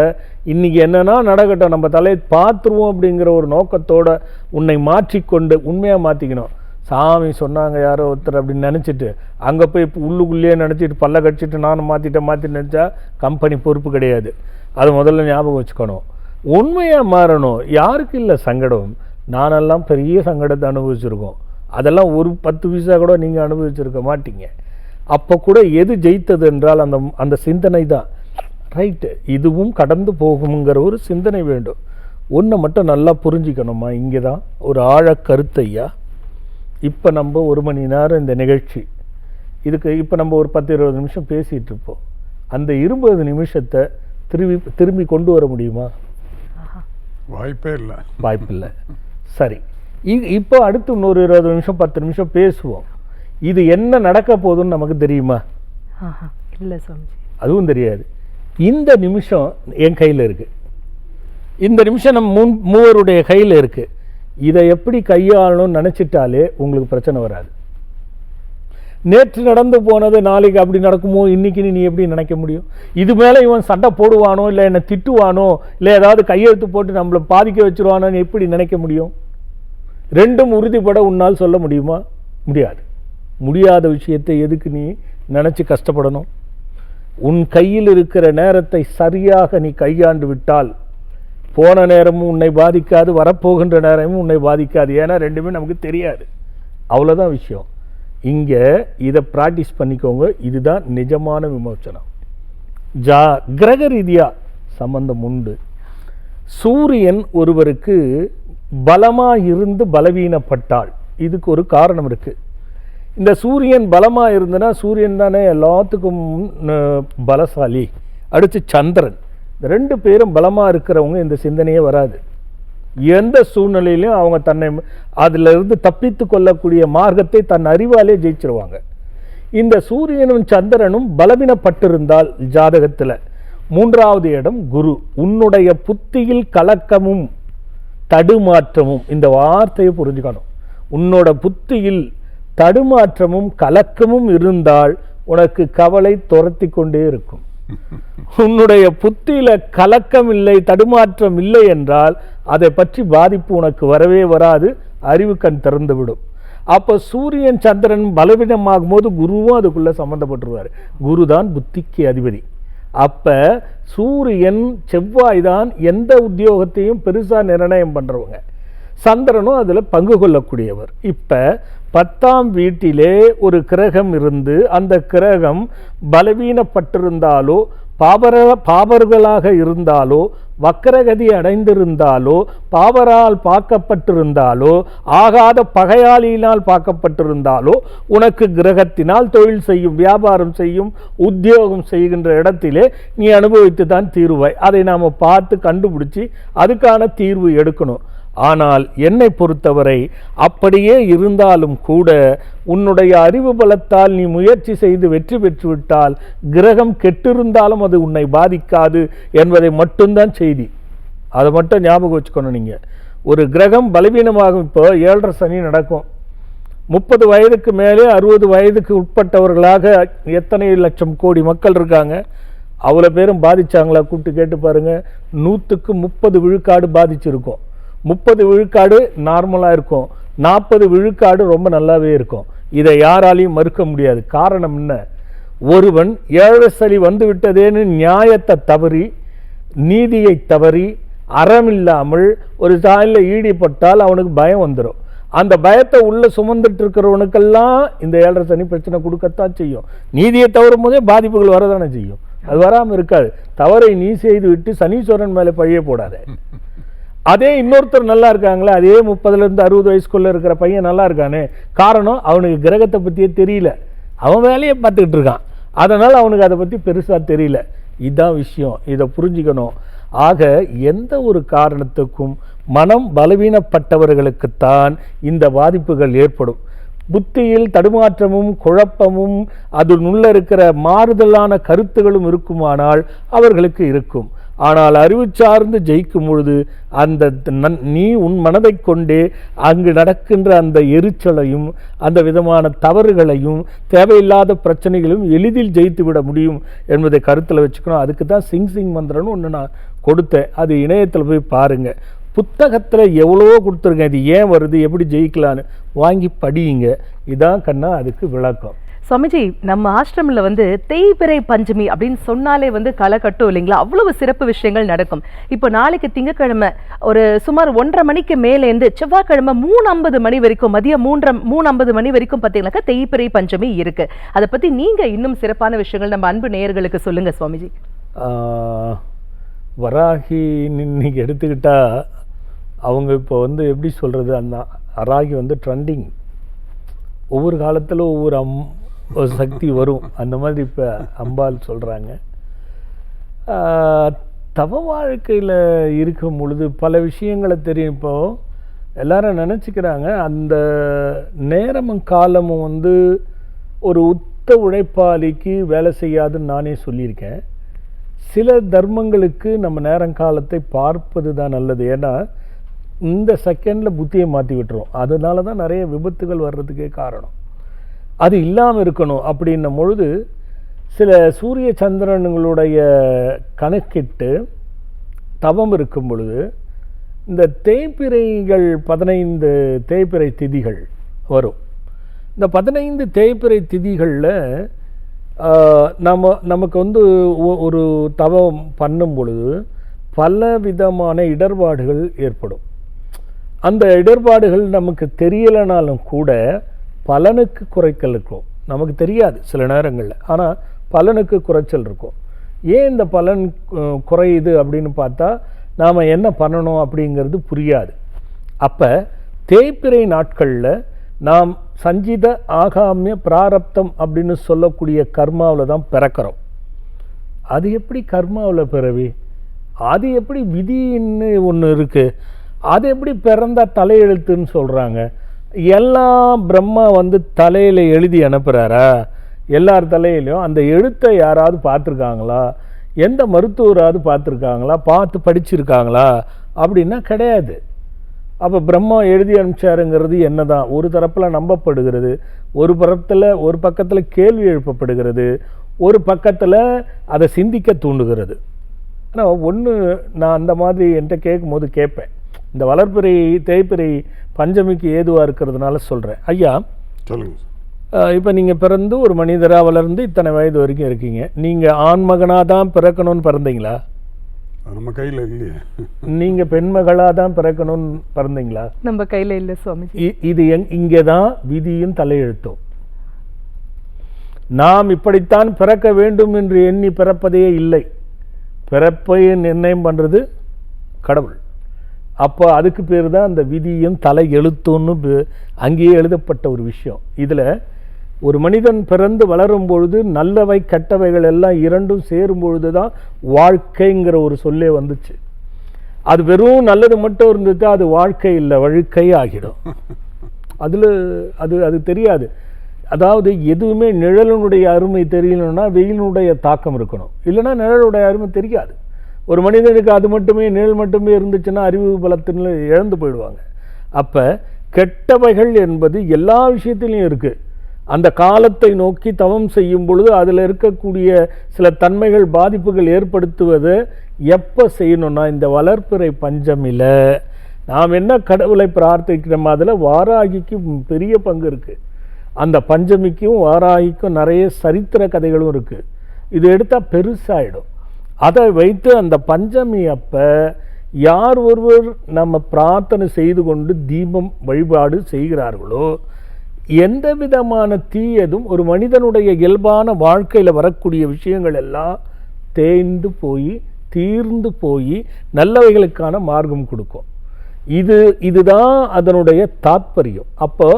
இன்றைக்கி என்னன்னா நடக்கட்டும் நம்ம தலையை பார்த்துருவோம் அப்படிங்கிற ஒரு நோக்கத்தோடு உன்னை மாற்றிக்கொண்டு உண்மையாக மாற்றிக்கணும். சாமி சொன்னாங்க யாரோ ஒருத்தர் அப்படின்னு நினச்சிட்டு அங்கே போய் உள்ளுக்குள்ளேயே நினச்சிட்டு பல்ல கடிச்சிட்டு நானும் மாற்றிட்டு நினச்சா கம்பெனி பொறுப்பு கிடையாது. அது முதல்ல ஞாபகம் வச்சுக்கணும். உண்மையாக மாறணும். யாருக்கு இல்லை சங்கடம்? நானெல்லாம் பெரிய சங்கடத்தை அனுபவிச்சிருக்கோம். அதெல்லாம் ஒரு 10 பைசா கூட நீங்கள் அனுபவிச்சிருக்க மாட்டீங்க. அப்போ கூட எது ஜெயித்தது என்றால் அந்த சிந்தனை தான். ரைட்டு, இதுவும் கடந்து போகுங்கிற ஒரு சிந்தனை வேண்டும். ஒன்றை மட்டும் நல்லா புரிஞ்சிக்கணுமா, இங்கே தான் ஒரு ஆழ கருத்தையா. இப்போ நம்ம 1 மணி நேரம் இந்த நிகழ்ச்சி, இதுக்கு இப்போ நம்ம ஒரு 10-20 நிமிஷம் பேசிகிட்டு இருப்போம். அந்த 20 நிமிஷத்தை திரும்பி கொண்டு வர முடியுமா? வாய்ப்பில்லை. சரி, இப்போ அடுத்து இன்னொரு 20 நிமிஷம் 10 நிமிஷம் பேசுவோம். இது என்ன நடக்க போகுதுன்னு நமக்கு தெரியுமா? இல்லை சாமி, அதுவும் தெரியாது. இந்த நிமிஷம் என் கையில் இருக்குது. இந்த நிமிஷம் நம்ம மூவருடைய கையில் இருக்குது. இதை எப்படி கையாளணும்னு நினச்சிட்டாலே உங்களுக்கு பிரச்சனை வராது. நேற்று நடந்து போனது நாளைக்கு அப்படி நடக்குமோ, இன்னைக்கு நீ எப்படி நினைக்க முடியும்? இது மேலே இவன் சண்டை போடுவானோ, இல்லை என்னை திட்டுவானோ, இல்லை ஏதாவது கையெழுத்து போட்டு நம்மளை பாதிக்க வச்சுருவானோன்னு எப்படி நினைக்க முடியும்? ரெண்டும் உறுதிப்பட உன்னால் சொல்ல முடியுமா? முடியாது. முடியாத விஷயத்தை எதுக்கு நீ நினச்சி கஷ்டப்படணும்? உன் கையில் இருக்கிற நேரத்தை சரியாக நீ கையாண்டு விட்டால் போன நேரமும் உன்னை பாதிக்காது, வரப்போகின்ற நேரமும் உன்னை பாதிக்காது. ஏன்னா ரெண்டுமே நமக்கு தெரியாது. அவ்வளோதான் விஷயம். இங்கே இதை ப்ராக்டிஸ் பண்ணிக்கோங்க. இதுதான் நிஜமான விமோச்சனம். கிரக ரீதியாக சம்பந்தம் உண்டு. சூரியன் ஒருவருக்கு பலமாக இருந்து பலவீனப்பட்டால் இதுக்கு ஒரு காரணம் இருக்குது. இந்த சூரியன் பலமாக இருந்ததுன்னா, சூரியன் தானே எல்லாத்துக்கும் பலசாலி. அடுத்து சந்திரன். இந்த 2 பேரும் பலமாக இருக்கிறவங்க இந்த சிந்தனையே வராது. எந்த சூழ்நிலையிலும் அவங்க தன்னை அதிலிருந்து தப்பித்து கொள்ளக்கூடிய மார்க்கத்தை தன் அறிவாலே ஜெயிச்சிருவாங்க. இந்த சூரியனும் சந்திரனும் பலவீனப்பட்டிருந்தால் ஜாதகத்தில் 3வது இடம் குரு. உன்னுடைய புத்தியில் கலக்கமும் தடுமாற்றமும், இந்த வார்த்தையை புரிஞ்சுக்கணும். உன்னோட புத்தியில் தடுமாற்றமும் கலக்கமும் இருந்தால் உனக்கு கவலை துரத்தி கொண்டே இருக்கும். உன்னுடைய புத்தியில கலக்கம் இல்லை, தடுமாற்றம் இல்லை என்றால் அதை பற்றி பாதிப்பு உனக்கு வரவே வராது, அறிவு கண் திறந்துவிடும். அப்போ சூரியன் சந்திரன் பலவீனமாகும் போது குருவும் அதுக்குள்ள சம்மந்தப்பட்டுருவார். குரு தான் புத்திக்கு அதிபதி. அப்ப சூரியன் செவ்வாய் தான் எந்த உத்தியோகத்தையும் பெருசா நிர்ணயம் பண்றவங்க. சந்திரனும் அதுல பங்கு கொள்ளக்கூடியவர். இப்ப 10ஆம் வீட்டிலே ஒரு கிரகம் இருந்து அந்த கிரகம் பலவீனப்பட்டிருந்தாலோ பாபர்களாக இருந்தாலோ வக்கரகதி அடைந்திருந்தாலோ பாவரால் பார்க்கப்பட்டிருந்தாலோ ஆகாத பகையாளியினால் பார்க்கப்பட்டிருந்தாலோ உனக்கு கிரகத்தினால் தொழில் செய்யும், வியாபாரம் செய்யும், உத்தியோகம் செய்கின்ற இடத்திலே நீ அனுபவித்து தான் தீர்வாய். அதை நாம் பார்த்து கண்டுபிடிச்சி அதுக்கான தீர்வு எடுக்கணும். ஆனால் என்னை பொறுத்தவரை அப்படியே இருந்தாலும் கூட உன்னுடைய அறிவு பலத்தால் நீ முயற்சி செய்து வெற்றி பெற்றுவிட்டால் கிரகம் கெட்டிருந்தாலும் அது உன்னை பாதிக்காது என்பதை மட்டும்தான் செய்தி. அதை மட்டும் ஞாபகம் வச்சுக்கணும். நீங்கள் ஒரு கிரகம் பலவீனமாகும். இப்போ 7.5 சனி நடக்கும். 30 வயதுக்கு மேலே 60 வயதுக்கு உட்பட்டவர்களாக எத்தனை லட்சம் கோடி மக்கள் இருக்காங்க. அவ்வளோ பேரும் பாதிச்சாங்களா? கூப்பிட்டு கேட்டு பாருங்கள். 100க்கு 30 விழுக்காடு பாதிச்சிருக்கும். 30 விழுக்காடு நார்மலாக இருக்கும், 40 விழுக்காடு ரொம்ப நல்லாவே இருக்கும். இதை யாராலையும் மறுக்க முடியாது. காரணம் என்ன? ஒருவன் 7 சனி வந்து விட்டதேன்னு நியாயத்தை தவறி, நீதியை தவறி, அறமில்லாமல் ஒரு சாயலில் ஈடுபட்டால் அவனுக்கு பயம் வந்துடும். அந்த பயத்தை உள்ள சுமந்துட்டு இருக்கிறவனுக்கெல்லாம் இந்த 7.5 சனி பிரச்சனை கொடுக்கத்தான் செய்யும். நீதியை தவறும் போதே பாதிப்புகள் வரதானே செய்யும். அது வராமல் இருக்காது. தவறை நீ செய்து விட்டு சனீஸ்வரன் மேலே பழிய போடாத. அதே இன்னொருத்தர் நல்லா இருக்காங்களே, அதே 30லேருந்து 60 வயசுக்குள்ள இருக்கிற பையன் நல்லா இருக்கானே, காரணம் அவனுக்கு கிரகத்தை பற்றியே தெரியல, அவன் வேலையை பார்த்துக்கிட்டு இருக்கான். அதனால் அவனுக்கு அதை பற்றி பெருசாக தெரியல. இதுதான் விஷயம். இதை புரிஞ்சுக்கணும். ஆக எந்த ஒரு காரணத்துக்கும் மனம் பலவீனப்பட்டவர்களுக்குத்தான் இந்த பாதிப்புகள் ஏற்படும். புத்தியில் தடுமாற்றமும் குழப்பமும் அதனுள்ள இருக்கிற மாறுதலான கருத்துகளும் இருக்குமானால் அவர்களுக்கு இருக்கும். ஆனால் அறிவு சார்ந்து ஜெயிக்கும் பொழுது அந்த நீ உன் மனதை கொண்டே அங்கு நடக்கின்ற அந்த எரிச்சலையும் அந்த விதமான தவறுகளையும் தேவையில்லாத பிரச்சனைகளையும் எளிதில் ஜெயித்து விட முடியும் என்பதை கருத்தில் வச்சுக்கணும். அதுக்கு தான் சிங் மந்திரம்னு ஒன்று நான் கொடுத்தேன். அது இணையத்தில் போய் பாருங்கள். புத்தகத்தில் எவ்வளவோ கொடுத்துருக்கேன். இது ஏன் வருது, எப்படி ஜெயிக்கலான்னு வாங்கி படியுங்க. இதான் கண்ணா அதுக்கு விளக்கம். சுவாமிஜி, நம்ம ஆசிரமில் தேய்பிறை பஞ்சமி அப்படின்னு சொன்னாலே களை கட்டும் இல்லைங்களா? அவ்வளவு சிறப்பு விஷயங்கள் நடக்கும். இப்போ நாளைக்கு திங்கக்கிழமை ஒரு சுமார் 1:30 மணிக்கு மேலேருந்து செவ்வாய்க்கிழமை 3:50 மணி வரைக்கும், மதியம் 3:50 மணி வரைக்கும் பார்த்தீங்கன்னாக்கா தேய்பிறை பஞ்சமி இருக்கு. அதை பற்றி நீங்கள் இன்னும் சிறப்பான விஷயங்கள் நம்ம அன்பு நேயர்களுக்கு சொல்லுங்க சுவாமிஜி. வராகி இன்னைக்கு எடுத்துக்கிட்டா அவங்க இப்போ எப்படி சொல்கிறது, அந்த வராகி ட்ரெண்டிங். ஒவ்வொரு காலத்தில் ஒவ்வொரு ஒரு சக்தி வரும். அந்த மாதிரி இப்போ அம்பாள் சொல்கிறாங்க. தவ வாழ்க்கையில் இருக்கும் பொழுது பல விஷயங்களை தெரியும். இப்போது எல்லாரும் நினச்சிக்கிறாங்க அந்த நேரமும் காலமும் ஒரு உத்த உழைப்பாளிக்கு வேலை செய்யாதுன்னு நானே சொல்லியிருக்கேன். சில தர்மங்களுக்கு நம்ம நேரங்காலத்தை பார்ப்பது தான் நல்லது. ஏன்னா இந்த செகண்டில் புத்தியை மாற்றி விட்டுரும். அதனால தான் நிறைய விபத்துகள் வர்றதுக்கே காரணம். அது இல்லாமல் இருக்கணும். அப்படின்னும் பொழுது சில சூரிய சந்திரன்களுடைய கணக்கிட்டு தவம் இருக்கும் பொழுது இந்த தேய்பிறைகள் 15 தேய்பிறை திதிகள் வரும். இந்த 15 தேய்பிறை திதிகளில் நமக்கு ஒரு தவம் பண்ணும் பொழுது பல விதமான இடர்பாடுகள் ஏற்படும். அந்த இடர்பாடுகள் நமக்கு தெரியலைனாலும் கூட பலனுக்கு குறைச்சல் இருக்கும். நமக்கு தெரியாது சில நேரங்களில், ஆனால் பலனுக்கு குறைச்சல் இருக்கும். ஏன் இந்த பலன் குறையுது அப்படின்னு பார்த்தா நாம் என்ன பண்ணணும் அப்படிங்கிறது புரியாது. அப்போ தேய்பிறை நாட்களில் நாம் சஞ்சித ஆகாமிய பிராரப்தம் அப்படின்னு சொல்லக்கூடிய கர்மாவில் தான் பிறக்கிறோம். அது எப்படி கர்மாவில் பிறவி? அது எப்படி விதின்னு ஒன்று இருக்குது, அது எப்படி பிறந்தா தலையெழுத்துன்னு சொல்கிறாங்க? எல்லாம் பிரம்மா வந்து தலையில் எழுதி அனுப்புகிறாரா? எல்லார் தலையிலையும் அந்த எழுத்தை யாராவது பார்த்துருக்காங்களா? எந்த மருத்துவராவது பார்த்துருக்காங்களா? பார்த்து படிச்சிருக்காங்களா? அப்படின்னா கிடையாது. அப்போ பிரம்மா எழுதி அனுப்பிச்சாருங்கிறது என்ன தான்? ஒரு தரப்பில் நம்பப்படுகிறது, ஒரு பக்கத்தில் கேள்வி எழுப்பப்படுகிறது, ஒரு பக்கத்தில் அதை சிந்திக்க தூண்டுகிறது. ஆனால் ஒன்று நான் அந்த மாதிரி என்கிட்ட கேட்கும்போது கேட்பேன், இந்த வளர்பிறை தேய்பிறை பஞ்சமிக்கு ஏதுவாக இருக்கிறதுனால சொல்கிறேன். ஐயா சொல்லுங்கள். இப்போ நீங்கள் பிறந்து ஒரு மனிதராக வளர்ந்து இத்தனை வயது வரைக்கும் இருக்கீங்க. நீங்கள் ஆண்மகனாக தான் பிறக்கணும்னு பிறந்தீங்களா? நம்ம கையில் இல்லையே. நீங்கள் பெண்மகளாக தான் பிறக்கணும்னு பிறந்தீங்களா? நம்ம கையில் இல்லை சுவாமிஜி. இது இங்கே தான் விதியும் தலையெழுத்தும். நாம் இப்படித்தான் பிறக்க வேண்டும் என்று எண்ணி பிறப்பதே இல்லை. பிறப்பை நிர்ணயம் பண்ணுறது கடவுள். அப்போ அதுக்கு பேர் தான் அந்த விதியும் தலை எழுத்துன்னு அங்கேயே எழுதப்பட்ட ஒரு விஷயம். இதில் ஒரு மனிதன் பிறந்து வளரும் பொழுது நல்லவை கெட்டவைகள் எல்லாம் இரண்டும் சேரும் பொழுது தான் வாழ்க்கைங்கிற ஒரு சொல்லே வந்துச்சு. அது வெறும் நல்லது மட்டும் இருந்துட்டு அது வாழ்க்கை இல்லை, வழுக்கை ஆகிடும். அதில் அது தெரியாது. அதாவது எதுவுமே நிழலினுடைய அருமை தெரியணும்னா வெயிலினுடைய தாக்கம் இருக்கணும், இல்லைன்னா நிழலுடைய அருமை தெரியாது. ஒரு மனிதனுக்கு அது மட்டுமே நிழல் மட்டுமே இருந்துச்சுன்னா அறிவு பலத்தின் இழந்து போயிடுவாங்க. அப்போ கெட்டவைகள் என்பது எல்லா விஷயத்திலையும் இருக்குது. அந்த காலத்தை நோக்கி தவம் செய்யும் பொழுது அதில் இருக்கக்கூடிய சில தன்மைகள் பாதிப்புகள் ஏற்படுத்துவதை எப்போ செய்யணும்னா இந்த வளர்ப்பிறை பஞ்சமியில் நாம் என்ன கடவுளை பிரார்த்திக்கிறோம், அதில் வாராகிக்கு பெரிய பங்கு இருக்குது. அந்த பஞ்சமிக்கும் வாராகிக்கும் நிறைய சரித்திர கதைகளும் இருக்குது. இது எடுத்தால் பெருசாகிடும். அதை வைத்து அந்த பஞ்சமி அப்போ யார் ஒருவர் நம்ம பிரார்த்தனை செய்து கொண்டு தீபம் வழிபாடு செய்கிறார்களோ எந்த விதமான தீயதும் ஒரு மனிதனுடைய இயல்பான வாழ்க்கையில் வரக்கூடிய விஷயங்கள் எல்லாம் தேய்ந்து போய் தீர்ந்து போய் நல்லவைகளுக்கான மார்க்கம் கொடுக்கும். இதுதான் அதனுடைய தாத்பரியம். அப்போ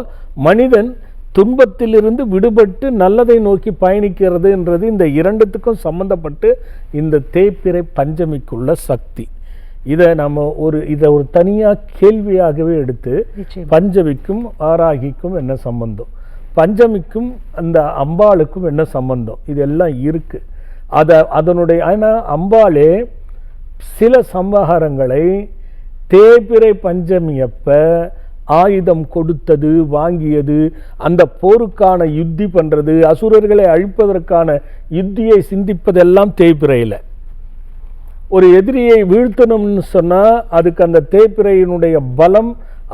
மனிதன் துன்பத்திலிருந்து விடுபட்டு நல்லதை நோக்கி பயணிக்கிறதுன்றது இந்த இரண்டுத்துக்கும் சம்பந்தப்பட்டு இந்த தேய்பிறை பஞ்சமிக்குள்ள சக்தி. இதை நம்ம இதை ஒரு தனியாக கேள்வியாகவே எடுத்து பஞ்சமிக்கும் ஆராகிக்கும் என்ன சம்பந்தம், பஞ்சமிக்கும் அந்த அம்பாளுக்கும் என்ன சம்பந்தம், இதெல்லாம் இருக்குது. அதனுடைய ஆனால் அம்பாளே சில சம்ஹாரங்களை தேய்பிறை பஞ்சமி அப்போ ஆயுதம் கொடுத்தது, வாங்கியது, அந்த போருக்கான யுத்தி பண்ணுறது, அசுரர்களை அழிப்பதற்கான யுத்தியை சிந்திப்பதெல்லாம் தேய்பிறையில். ஒரு எதிரியை வீழ்த்தணும்னு சொன்னால் அதுக்கு அந்த தேய்பிறையினுடைய பலம்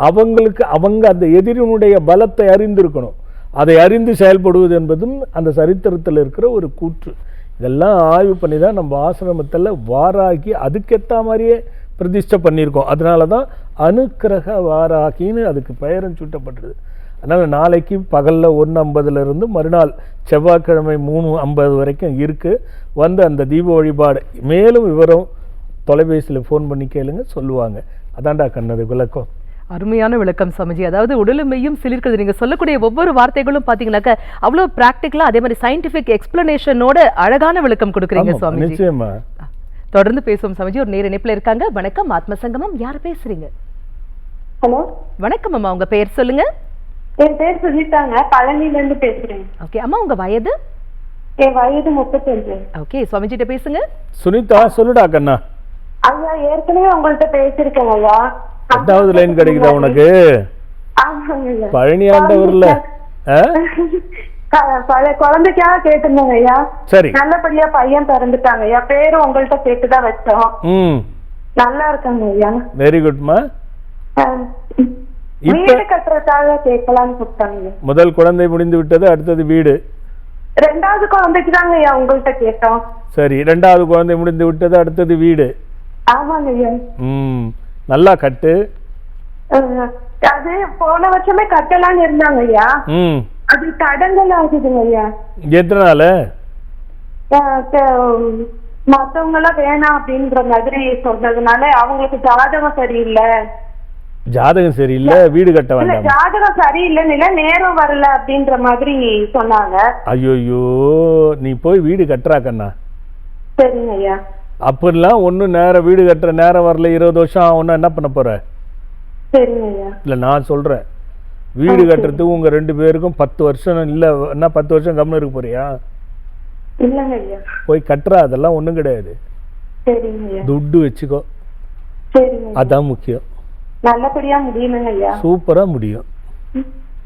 அவங்க அந்த எதிரியினுடைய பலத்தை அறிந்திருக்கணும். அதை அறிந்து செயல்படுவது என்பதும் அந்த சரித்திரத்தில் இருக்கிற ஒரு கூற்று. இதெல்லாம் ஆய்வு பண்ணி தான் நம்ம ஆசிரமத்தில் வாராகி அதுக்கேற்ற மாதிரியே பிரதிஷ்டை பண்ணியிருக்கோம். அதனால தான் அனுக்கிரக வாராகின்னு அதுக்கு பெயரும் சூட்டப்பட்டது. அதனால் நாளைக்கு பகலில் 1:50 மறுநாள் செவ்வாய்க்கிழமை 3:50 வரைக்கும் இருக்குது. வந்து அந்த தீப வழிபாடு மேலும் விவரம் தொலைபேசியில் ஃபோன் பண்ணி கேளுங்க, சொல்லுவாங்க. அதான்டா கண்ணது விளக்கம். அருமையான விளக்கம் சுவாமிஜி. அதாவது உடலுமையும் சிலிர்க்கிறது. நீங்கள் சொல்லக்கூடிய ஒவ்வொரு வார்த்தைகளும் பார்த்தீங்கன்னாக்க அவ்வளோ ப்ராக்டிக்கலாக அதே மாதிரி சயின்டிஃபிக் எக்ஸ்பிளனேஷனோட அழகான விளக்கம் கொடுக்குறீங்க சுவாமிஜி. நிச்சயமா தொடர்ந்து பேசுவோம் சுவாமிஜி. ஒரு நேர இணைப்பில் இருக்காங்க. வணக்கம், ஆத்ம சங்கமம். யார் பேசுறீங்க? ஹலோ, வணக்கம் அம்மா, உங்க பெயர் சொல்லுங்க. என் பேர் சுனிதாங்க, பழனில இருந்து பேசுறேன். ஓகே அம்மா, உங்க வயது? என் வயது 35. ஓகே, சுவாமிஜி கிட்ட பேசுங்க. சுனிதா, சொல்லுடா கண்ணா. ஐயா, ஏற்கனவே உங்கள்ட்ட பேசிருக்கேன் ஐயா. ரெண்டாவது லைன் கிடைக்குதா உனக்கு? ஆமாங்க, பழனி ஆண்டவர்ல குழந்தைக்காக கேட்டிருந்தேங்க ஐயா. சரி, நல்லபடியா பையன் பிறந்துட்டாங்க ஐயா. பேரு உங்கள்ட்ட கேட்டுதான் வச்சோம். நல்லா இருக்காங்க ஐயா. வெரி குட்மா. வீடு கட்டுறதுக்காக கேட்கலான்னு கூப்பிட்டாங்க. முதல் குழந்தை முடிந்து விட்டது, அடுத்தது வீடு. ரெண்டாவது குழந்தைக்கு தாங்க ஐயா உங்கள்ட்ட கேட்டோம். சரி, ரெண்டாவது குழந்தை முடிந்து விட்டது, அடுத்தது வீடு. ஆமாங்க ஐயா. நல்லா கட்டு. அது போன வருஷமே கட்டலான்னு இருந்தாங்க ஐயா. அது தடங்கல் ஆகுதுங்க ஐயா. எதனால? மத்தவங்க எல்லாம் வேணாம் அப்படின்ற மாதிரி சொன்னதுனால அவங்களுக்கு ஜாதகம் சரியில்லை. ஜாதகம் சரியில்லை, வீடு கட்ட வேண்டாம். ஜாதகம் சரியில்லைன்னு நேரம் வரல அப்படின்ற மாதிரி சொன்னாங்க. ஐயோ, நீ போய் வீடு கட்டுறா கண்ணா. சரிங்க ஐயா. அப்படிலாம் ஒன்றும் நேரம் வீடு கட்டுற நேரம் வரல, 20 வருஷம் ஆகும்னா என்ன பண்ண போற? சரிங்க ஐயா. இல்லை நான் சொல்கிறேன், வீடு கட்டுறதுக்கு உங்கள் 2 பேருக்கும் 10 வருஷம் இல்லை, என்ன 10 வருஷம் கம்மியாக இருக்க போறியா? இல்லைங்க ஐயா. போய் கட்டுறா, அதெல்லாம் ஒன்றும் கிடையாது. சரிங்க ஐயா. துட்டு வச்சுக்கோ, சரிங்க ஐயா. அதான் முக்கியம். நல்லபடியா முடியணுங்க ஐயா. சூப்பராக முடியும்.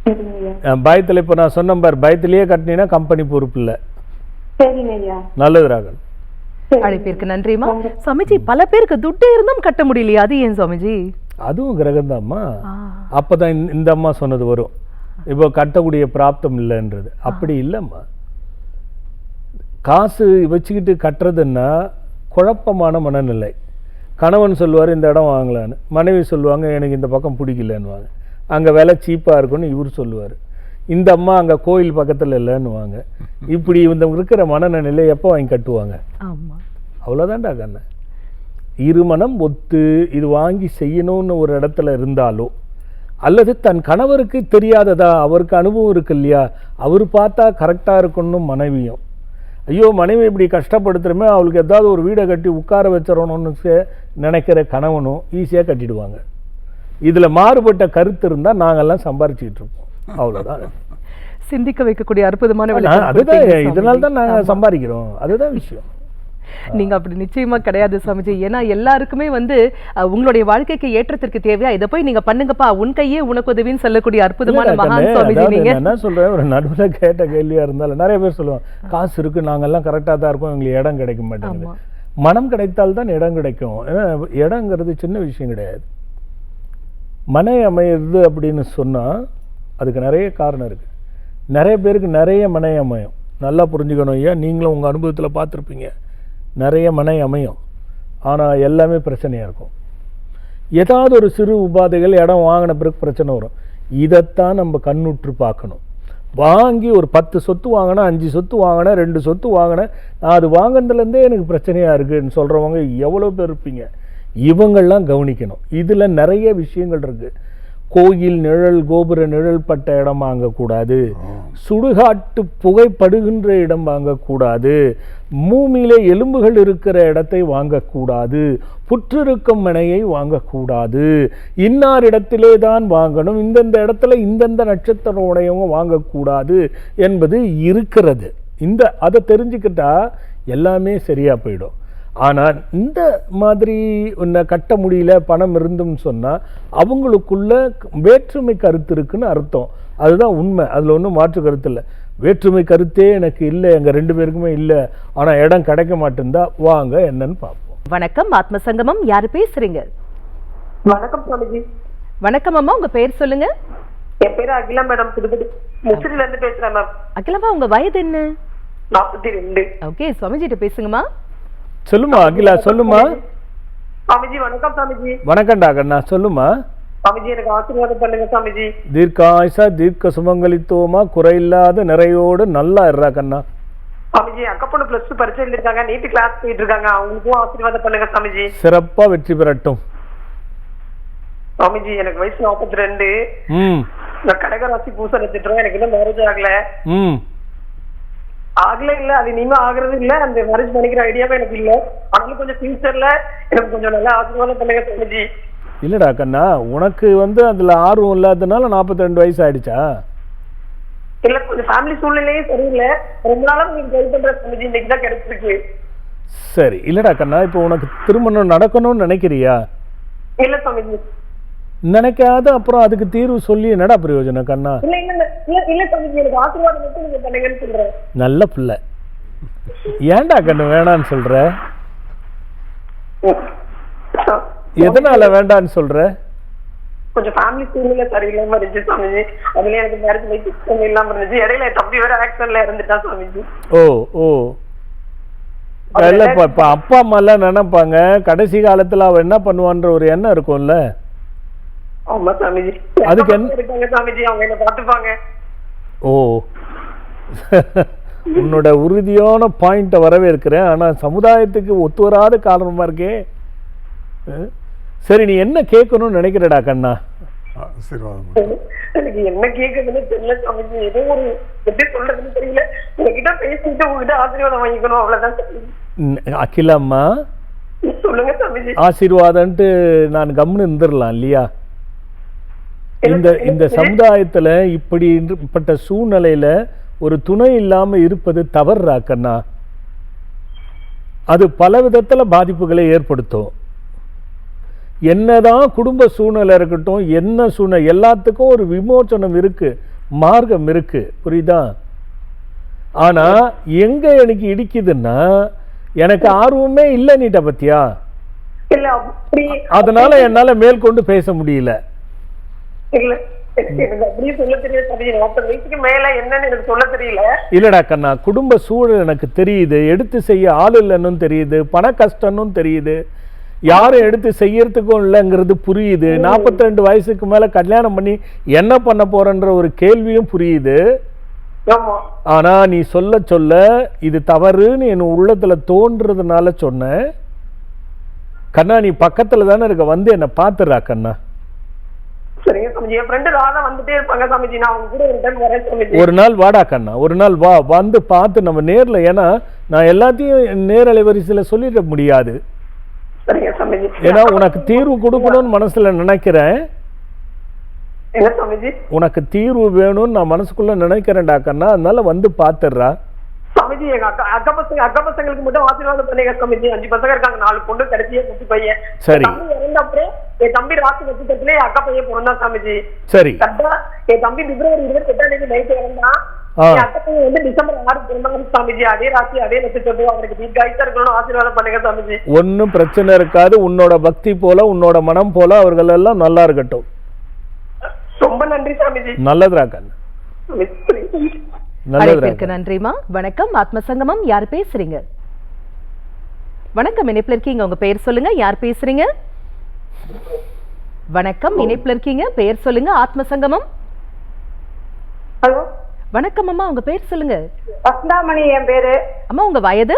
சரிங்க ஐயா. பயத்தில் இப்போ நான் சொன்ன பார், பயத்திலேயே கட்டினீங்கன்னா கம்பெனி பொறுப்பு இல்லை. சரிங்க ஐயா. நல்லது ராகன். அழைப்பிற்கு நன்றிமா. சுவாமிஜி, பல பேருக்கு துட்டு இருந்தும் கட்ட முடியலையா, அது ஏன் சுவாமிஜி? அதுவும் கிரகம்தாம்மா. அப்பதான் இந்த அம்மா சொன்னது வரும், இப்போ கட்டக்கூடிய பிராப்தம் இல்லைன்றது. அப்படி இல்லைம்மா, காசு வச்சுக்கிட்டு கட்டுறதுன்னா குழப்பமான மனநிலை. கணவன் சொல்லுவார் இந்த இடம் வாங்கலான்னு, மனைவி சொல்லுவாங்க எனக்கு இந்த பக்கம் பிடிக்கலன்னுவாங்க, அங்கே விலை சீப்பாக இருக்குன்னு இவர் சொல்லுவார், இந்த அம்மா அங்கே கோயில் பக்கத்தில் இல்லைன்னுவாங்க. இப்படி இந்த இருக்கிற மனநிலை எப்போ வாங்கி கட்டுவாங்க? அவ்வளோதான்டா கண்ணு. இருமனம் ஒத்து இது வாங்கி செய்யணும்னு ஒரு இடத்துல இருந்தாலோ, அல்லது தன் கணவருக்கு தெரியாததா, அவருக்கு அனுபவம் இருக்கு இல்லையா, அவர் பார்த்தா கரெக்டாக இருக்கணும்னு மனைவியும், ஐயோ மனைவி இப்படி கஷ்டப்படுத்துகிறோமே அவளுக்கு ஏதாவது ஒரு வீடை கட்டி உட்கார வச்சிடணும்னு நினைக்கிற கணவனும் ஈஸியாக கட்டிடுவாங்க. இதில் மாறுபட்ட கருத்து இருந்தால் நாங்கள்லாம் சம்பாரிச்சுக்கிட்டு இருப்போம். அவ்வளோதான். சிந்திக்க வைக்கக்கூடிய அற்புதமான அதுதான், இதனால தான் நாங்கள் சம்பாதிக்கிறோம். அதுதான் விஷயம். நீங்க அப்படி நிச்சயமா கிடையாது சுவாமிஜி. ஏன்னா எல்லாருக்குமே உங்களுடைய வாழ்க்கைக்கு ஏற்றத்திற்கு தேவையா இதை போய் நீங்க பண்ணுங்கப்பா, உன் கையே உனக்கு உதவின்னு சொல்லக்கூடிய அற்புதமான மகான் சுவாமிஜி. நீங்க என்ன சொல்றேன், ஒரு நடுவில் கேட்ட கேள்வியா இருந்தாலும் நிறைய பேர் சொல்லுவாங்க காசு இருக்கு நாங்கெல்லாம் கரெக்டா தான் இருக்கும், எங்களுக்கு இடம் கிடைக்க மாட்டேங்குது. மனம் கிடைத்தால் தான் இடம் கிடைக்கும். ஏன்னா இடங்கிறது சின்ன விஷயம் கிடையாது. மனை அமையிறது அப்படின்னு சொன்னா அதுக்கு நிறைய காரணம் இருக்கு. நிறைய பேருக்கு நிறைய மனை அமையும். நல்லா புரிஞ்சுக்கணும் ஐயா, நீங்களும் உங்க அனுபவத்தில் பார்த்துருப்பீங்க. நிறைய மனை அமையும், ஆனால் எல்லாமே பிரச்சனையாக இருக்கும். ஏதாவது ஒரு சிறு உபாதைகள் இடம் வாங்கின பிறகு பிரச்சனை வரும். இதைத்தான் நம்ம கண்ணுற்று பார்க்கணும். வாங்கி ஒரு 10 சொத்து வாங்கினா, 5 சொத்து வாங்கினா, 2 சொத்து வாங்கினேன், நான் அது வாங்கினதுலேருந்தே எனக்கு பிரச்சனையாக இருக்குதுன்னு சொல்கிறவங்க எவ்வளோ பேர் இருப்பீங்க. இவங்கள்லாம் கவனிக்கணும். இதில் நிறைய விஷயங்கள் இருக்குது. கோயில் நிழல், கோபுர நிழல் பட்ட இடம் வாங்கக்கூடாது, சுடுகாட்டு புகைப்படுகின்ற இடம் வாங்கக்கூடாது, பூமியில எலும்புகள் இருக்கிற இடத்தை வாங்கக்கூடாது, புற்றிருக்கும் மனையை வாங்கக்கூடாது, இன்னார் இடத்திலே தான் வாங்கணும், இந்தந்த இடத்துல இந்தந்த நட்சத்திர உடையவங்க வாங்கக்கூடாது என்பது இருக்கிறது. அதை தெரிஞ்சுக்கிட்டா எல்லாமே சரியா போயிடும். ஆனால் இந்த மாதிரி ஒன்றை கட்ட முடியல, பணம் இருந்துன்னு சொன்னால் அவங்களுக்குள்ள வேற்றுமை கருத்து இருக்குன்னு அர்த்தம். அதுதான் உண்மை, அதில் ஒன்றும் மாற்று கருத்து இல்லை. வேற்றுமை கருத்தே எனக்கு இல்லை, எங்கள் 2 பேருக்குமே இல்லை, ஆனால் இடம் கிடைக்க மாட்டேன்தா, வாங்க என்னன்னு பார்ப்போம். வணக்கம், ஆத்ம சங்கமம். யாரு பேசுறீங்க? வணக்கம் சுவாமிஜி. வணக்கம் அம்மா, உங்க பேர் சொல்லுங்க. என் பேரு அகிலா மேடம், புதுப்பட்டி முசிறில இருந்து பேசுறேன் மேம். அகிலாமா, உங்க வயது என்ன? 42. ஓகே, சுவாமிஜிட்ட பேசுங்கம்மா. சொல்லுமா அகிலா, சொல்லுமா. சுவாமிஜி வணக்கம். சுவாமிஜி வணக்கம்டா கண்ணா, சொல்லுமா. சுவாமிஜி எனக்கு ஆசீர்வாதம் பண்ணுங்க சுவாமிஜி. தீர்க்காயுசா தீர்க்க சுமங்கலித்துவமா குறையில்லாத நிறையோடு நல்லா இருறா கண்ணா. சுவாமிஜி அக்கா பொண்ணு +2 பரிச்சை எழுதிருக்காங்க, நீட் கிளாஸ் போயிட்டு இருக்காங்க, அவங்களுக்கும் ஆசீர்வாதம் பண்ணுங்க சுவாமிஜி. சிறப்பா வெற்றி பெறட்டும். சுவாமிஜி எனக்கு வயசு 42. நான் கடகராசி பூசை நட்சத்திரம். எனக்கு இன்னும் மேரேஜ் ஆகல. இல்ல அது இனிமே ஆகுறது இல்ல, அந்த மேரேஜ் பண்ணிக்கிற ஐடியாவே எனக்கு இல்ல. ஆனாலும் கொஞ்சம் ஃபியூச்சர்ல எனக்கு கொஞ்சம் நல்லா ஆசீர்வாதம் பண்ணுங்க சுவாமிஜி. இல்லடா கண்ணா, உனக்கு அதுல ஆர்வம் இல்லாதனால 42 வயசு ஆயிடுச்சா? இல்ல கொஞ்சம் ஃபேமிலி சூழ்நிலையே சரியில்லை, ரொம்ப நாளா உங்களுக்கு ட்ரை பண்ற சுவாமிஜி, இன்னைக்கு தான் கிடைச்சிருக்கு. சரி, இல்லடா கண்ணா, இப்போ உனக்கு திருமணம் நடக்கணும்னு நினைக்கிறியா? இல்ல சுவாமிஜி. நினைக்காத அப்புறம் அதுக்கு தீர்வு சொல்லி என்னடா பிரயோஜனம் கண்ணா? நல்ல பிள்ளை, ஏன்டா கண்ணு வேணான்னு சொல்ற? எதனால வேண்டான்னு சொல்ற? கொஞ்சம் ஃபேமிலி சூழ்நிலை சரியில்லாம இருந்துச்சு சுவாமிஜி. அதுல எனக்கு மேரேஜ் லைஃப் இல்லாம இருந்துச்சு. இடையில தம்பி வேற ஆக்சிடென்ட்ல இறந்துட்டா சுவாமிஜி. இப்ப அப்பா அம்மா எல்லாம் நினைப்பாங்க கடைசி காலத்துல அவ என்ன பண்ணுவான்ற ஒரு எண்ணம் இருக்கும்ல. அதுக்கு உன்னோட உறுதியான பாயிண்ட வரவேற்கிறேன். ஆனா சமுதாயத்துக்கு ஒத்து வராத காரணமா இருக்கே. சரி, நீ என்ன கேட்கணும்னு நினைக்கிறடா கண்ணா? எனக்கு என்ன கேட்கறதுன்னு தெரியல சுவாமிஜி. ஏதோ ஒரு எப்படி சொல்றதுன்னு தெரியல. உங்ககிட்ட பேசிட்டு உங்ககிட்ட ஆசீர்வாதம் வாங்கிக்கணும், அவ்வளவுதான். அகிலாம்மா, சொல்லுங்க சாமிஜி. ஆசீர்வாதம்ட்டு நான் கம்னு இருந்துடலாம் இல்லையா? இந்த சமுதாயத்துல இப்படிப்பட்ட சூழ்நிலையில ஒரு துணை இல்லாம இருப்பது தவறுரா கண்ணா. அது பல விதத்துல பாதிப்புகளை ஏற்படுத்தும். என்னதான் குடும்ப சூழ்நிலை இருக்கட்டும், என்ன சூழ்நிலை, எல்லாத்துக்கும் ஒரு விமோச்சனம் இருக்கு, மார்க்கம் இருக்கு, புரியுதா? ஆனா எங்க எனக்கு இடிக்குதுன்னா, எனக்கு ஆர்வமே இல்லை நீட்ட பத்தியா, அதனால என்னால மேற்கொண்டு பேச முடியல. இல்லடா கண்ணா, குடும்ப சூழல் எனக்கு தெரியுது, எடுத்து செய்ய ஆள் இல்லைன்னு தெரியுது, பண கஷ்டம்னு தெரியுது, யாரும் எடுத்து செய்யறதுக்கும் இல்லைங்கிறது புரியுது. 42 வயசுக்கு மேல கல்யாணம் பண்ணி என்ன பண்ண போறன்ற ஒரு கேள்வியும் புரியுது. ஆனா நீ சொல்ல சொல்ல இது தவறுன்னு என் உள்ளத்துல தோன்றதுனால சொன்ன. கண்ணா நீ பக்கத்துல தானே இருக்க, வந்து என்ன பாத்துறா கண்ணா. ஒரு நாள் வாடா கண்ணா, ஒரு நாள் வா, வந்து பார்த்து நம்ம நேர்ல, ஏன்னா நான் எல்லாத்தையும் நேரலை வரிசையில சொல்லிட முடியாது. ஏன்னா உனக்கு தீர்வு கொடுக்கணும்னு மனசுல நினைக்கிறேன், உனக்கு தீர்வு வேணும்னு நான் மனசுக்குள்ள நினைக்கிறேன்டா கண்ணா. அதனால வந்து பாத்துடுறா சாமிஜி. எங்க அக்கா பசங்களுக்கு மட்டும் ஆசீர்வாதம் பண்ணுங்க சாமிஜி. 5 பசங்க இருக்காங்க, 4 பொண்ணு, கடைசியா 10 பையன். சரி. இறந்தப்பறம் என் தம்பி ராசி நட்சத்திரத்துல அக்கா பையன் பிறந்தான் சாமிஜி. சரி. என் தம்பி பிப்ரவரி 28 நைட் இறந்தான். அக்கா பையன் வந்து டிசம்பர் 6 பிறந்தாங்க சாமிஜி. அதே ராசி அதே நட்சத்திரம். அவருக்கு தீர்க்காயுசா இருக்கணும்னு ஆசீர்வாதம் பண்ணுங்க சாமிஜி. ஒன்னும் பிரச்சனை இருக்காது. உன்னோட பக்தி போல, உன்னோட மனம் போல அவர்கள் எல்லாம் நல்லா இருக்கட்டும். ரொம்ப நன்றி சாமிஜி. நல்லதுரா கண்ணா. அழைப்பிற்கு நன்றிமா. வணக்கம் ஆத்மசங்கமம், யார் பேசுறீங்க? வணக்கம், இணைப்புல இருக்கீங்க, உங்க பெயர் சொல்லுங்க, யார் பேசுறீங்க? வணக்கம், இணைப்புல இருக்கீங்க, பெயர் சொல்லுங்க. ஆத்மசங்கமம். ஹலோ, வணக்கம் அம்மா, உங்க பெயர் சொல்லுங்க. வசந்தாமணி என் பேரு. அம்மா உங்க வயது?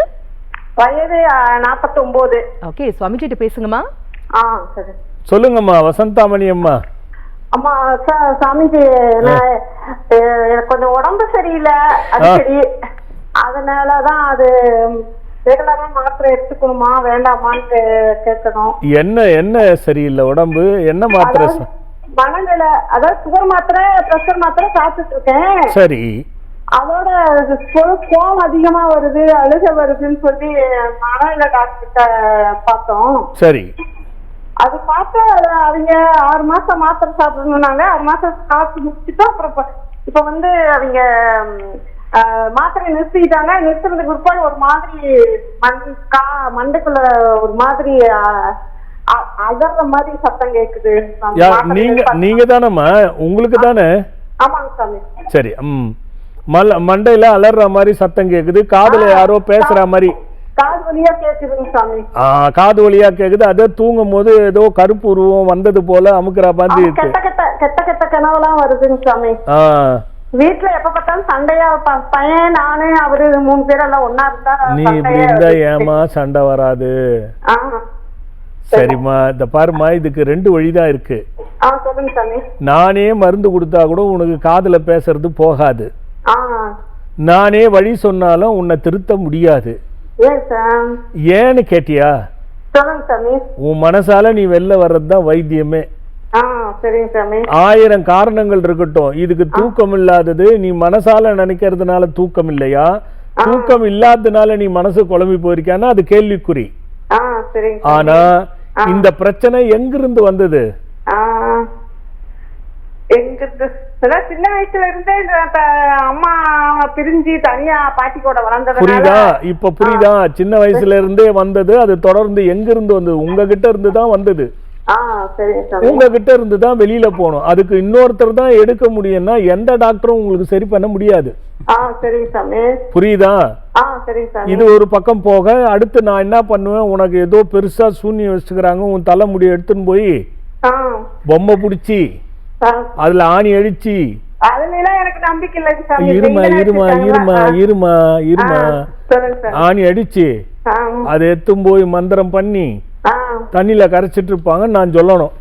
வயது 49. ஓகே, சுவாமிஜிட்ட பேசுங்கம்மா. சரி. சொல்லுங்கம்மா வசந்தாமணி அம்மா. அம்மா சாமிஜி, எனக்கு கொஞ்சம் உடம்பு சரியில்லை அடிக்கடி, அதனாலதான் அது ரெகுலரா மாத்திரை எடுத்துக்கணுமா வேண்டாமான்னு கேட்கணும். என்ன சரியில்லை உடம்பு? என்ன மாத்திரை? மனநிலை, அதாவது சுகர் மாத்திரை, பிரஷர் மாத்திரை சாப்பிட்டுட்டு இருக்கேன். சரி. அதோட கோவம் அதிகமா வருது, அழுக வருதுன்னு சொல்லி மனநிலை டாக்டர்கிட்ட பார்த்தோம். சரி. அது பார்த்தா அவங்க 6 மாசம் மாத்திரை சாப்பிடணும்னாங்க. 6 மாசம் சாப்பிட்டு முடிச்சுட்டு அப்புறம் இப்ப வந்து அவங்க மாத்திரை நிறுத்திட்டாங்க. நிறுத்துறதுக்கு பிற்பாடு ஒரு மாதிரி மண்டைக்குள்ள ஒரு மாதிரி அகர்ற மாதிரி சத்தம் கேக்குது. நீங்க தானம்மா? உங்களுக்கு தானே? ஆமாங்க சாமி. சரி. மண்டையில அலற மாதிரி சத்தம் கேக்குது, காதுல யாரோ பேசுற மாதிரி. காது வழியா கேக்குதுங்க சாமி. காது வழியா கேக்குது. அதே தூங்கும் போது ஏதோ கருப்பு உருவம் வந்தது போல அமுக்குற மாதிரி இருக்கு. கெட்ட கனவெல்லாம் வருதுங்க சாமி. வீட்டுல எப்ப பார்த்தாலும் சண்டையா, பையன் நானு அவரு 3 பேரெல்லாம் ஒன்னா இருந்தா. நீ இப்படி இருந்தா ஏமா சண்டை வராது? சரிம்மா, இந்த பாருமா, இதுக்கு 2 வழிதான் இருக்கு. சொல்லுங்க சாமி. நானே மருந்து கொடுத்தா கூட உனக்கு காதுல பேசுறது போகாது. நானே வழி சொன்னாலும் உன்னை திருத்த முடியாது. ஏன்னு கேட்டியா? உன் மனசால நீ வெளில வர்றதுதான் வைத்தியமே. 1000 காரணங்கள் இருக்கட்டும், இதுக்கு தூக்கம் இல்லாதது நீ மனசால நினைக்கிறதுனால தூக்கம் இல்லையா, தூக்கம் இல்லாததுனால நீ மனசு குழம்பி போயிருக்கானா அது கேள்விக்குறி. ஆனா இந்த பிரச்சனை எங்கிருந்து வந்தது? சின்ன வயசுல இருந்தே அம்மா பிரிஞ்சு தனியா பாட்டி கூட வளர்ந்தது. புரியுதா? இப்ப புரியுதா? சின்ன வயசுல இருந்தே வந்தது. அது தொடர்ந்து எங்க இருந்து வந்தது? உங்ககிட்ட இருந்து தான் வந்தது. உங்ககிட்ட இருந்து தான் வெளியில போகணும். அதுக்கு இன்னொருத்தர் தான் எடுக்க முடியும்னா எந்த டாக்டரும் உங்களுக்கு சரி பண்ண முடியாது. புரியுதா? இது ஒரு பக்கம் போக, அடுத்து நான் என்ன பண்ணுவேன், உனக்கு ஏதோ பெருசா சூன்யம் வச்சுக்கிறாங்க, உன் தலைமுடி எடுத்துன்னு போய் பொம்மை பிடிச்சி அதுல ஆணி அடிச்சு, ஆணி அடிச்சு அதை எத்தும் போய் மந்திரம் பண்ணி தண்ணியில கரைச்சிட்டு இருப்பாங்க. நான் சொல்லணும்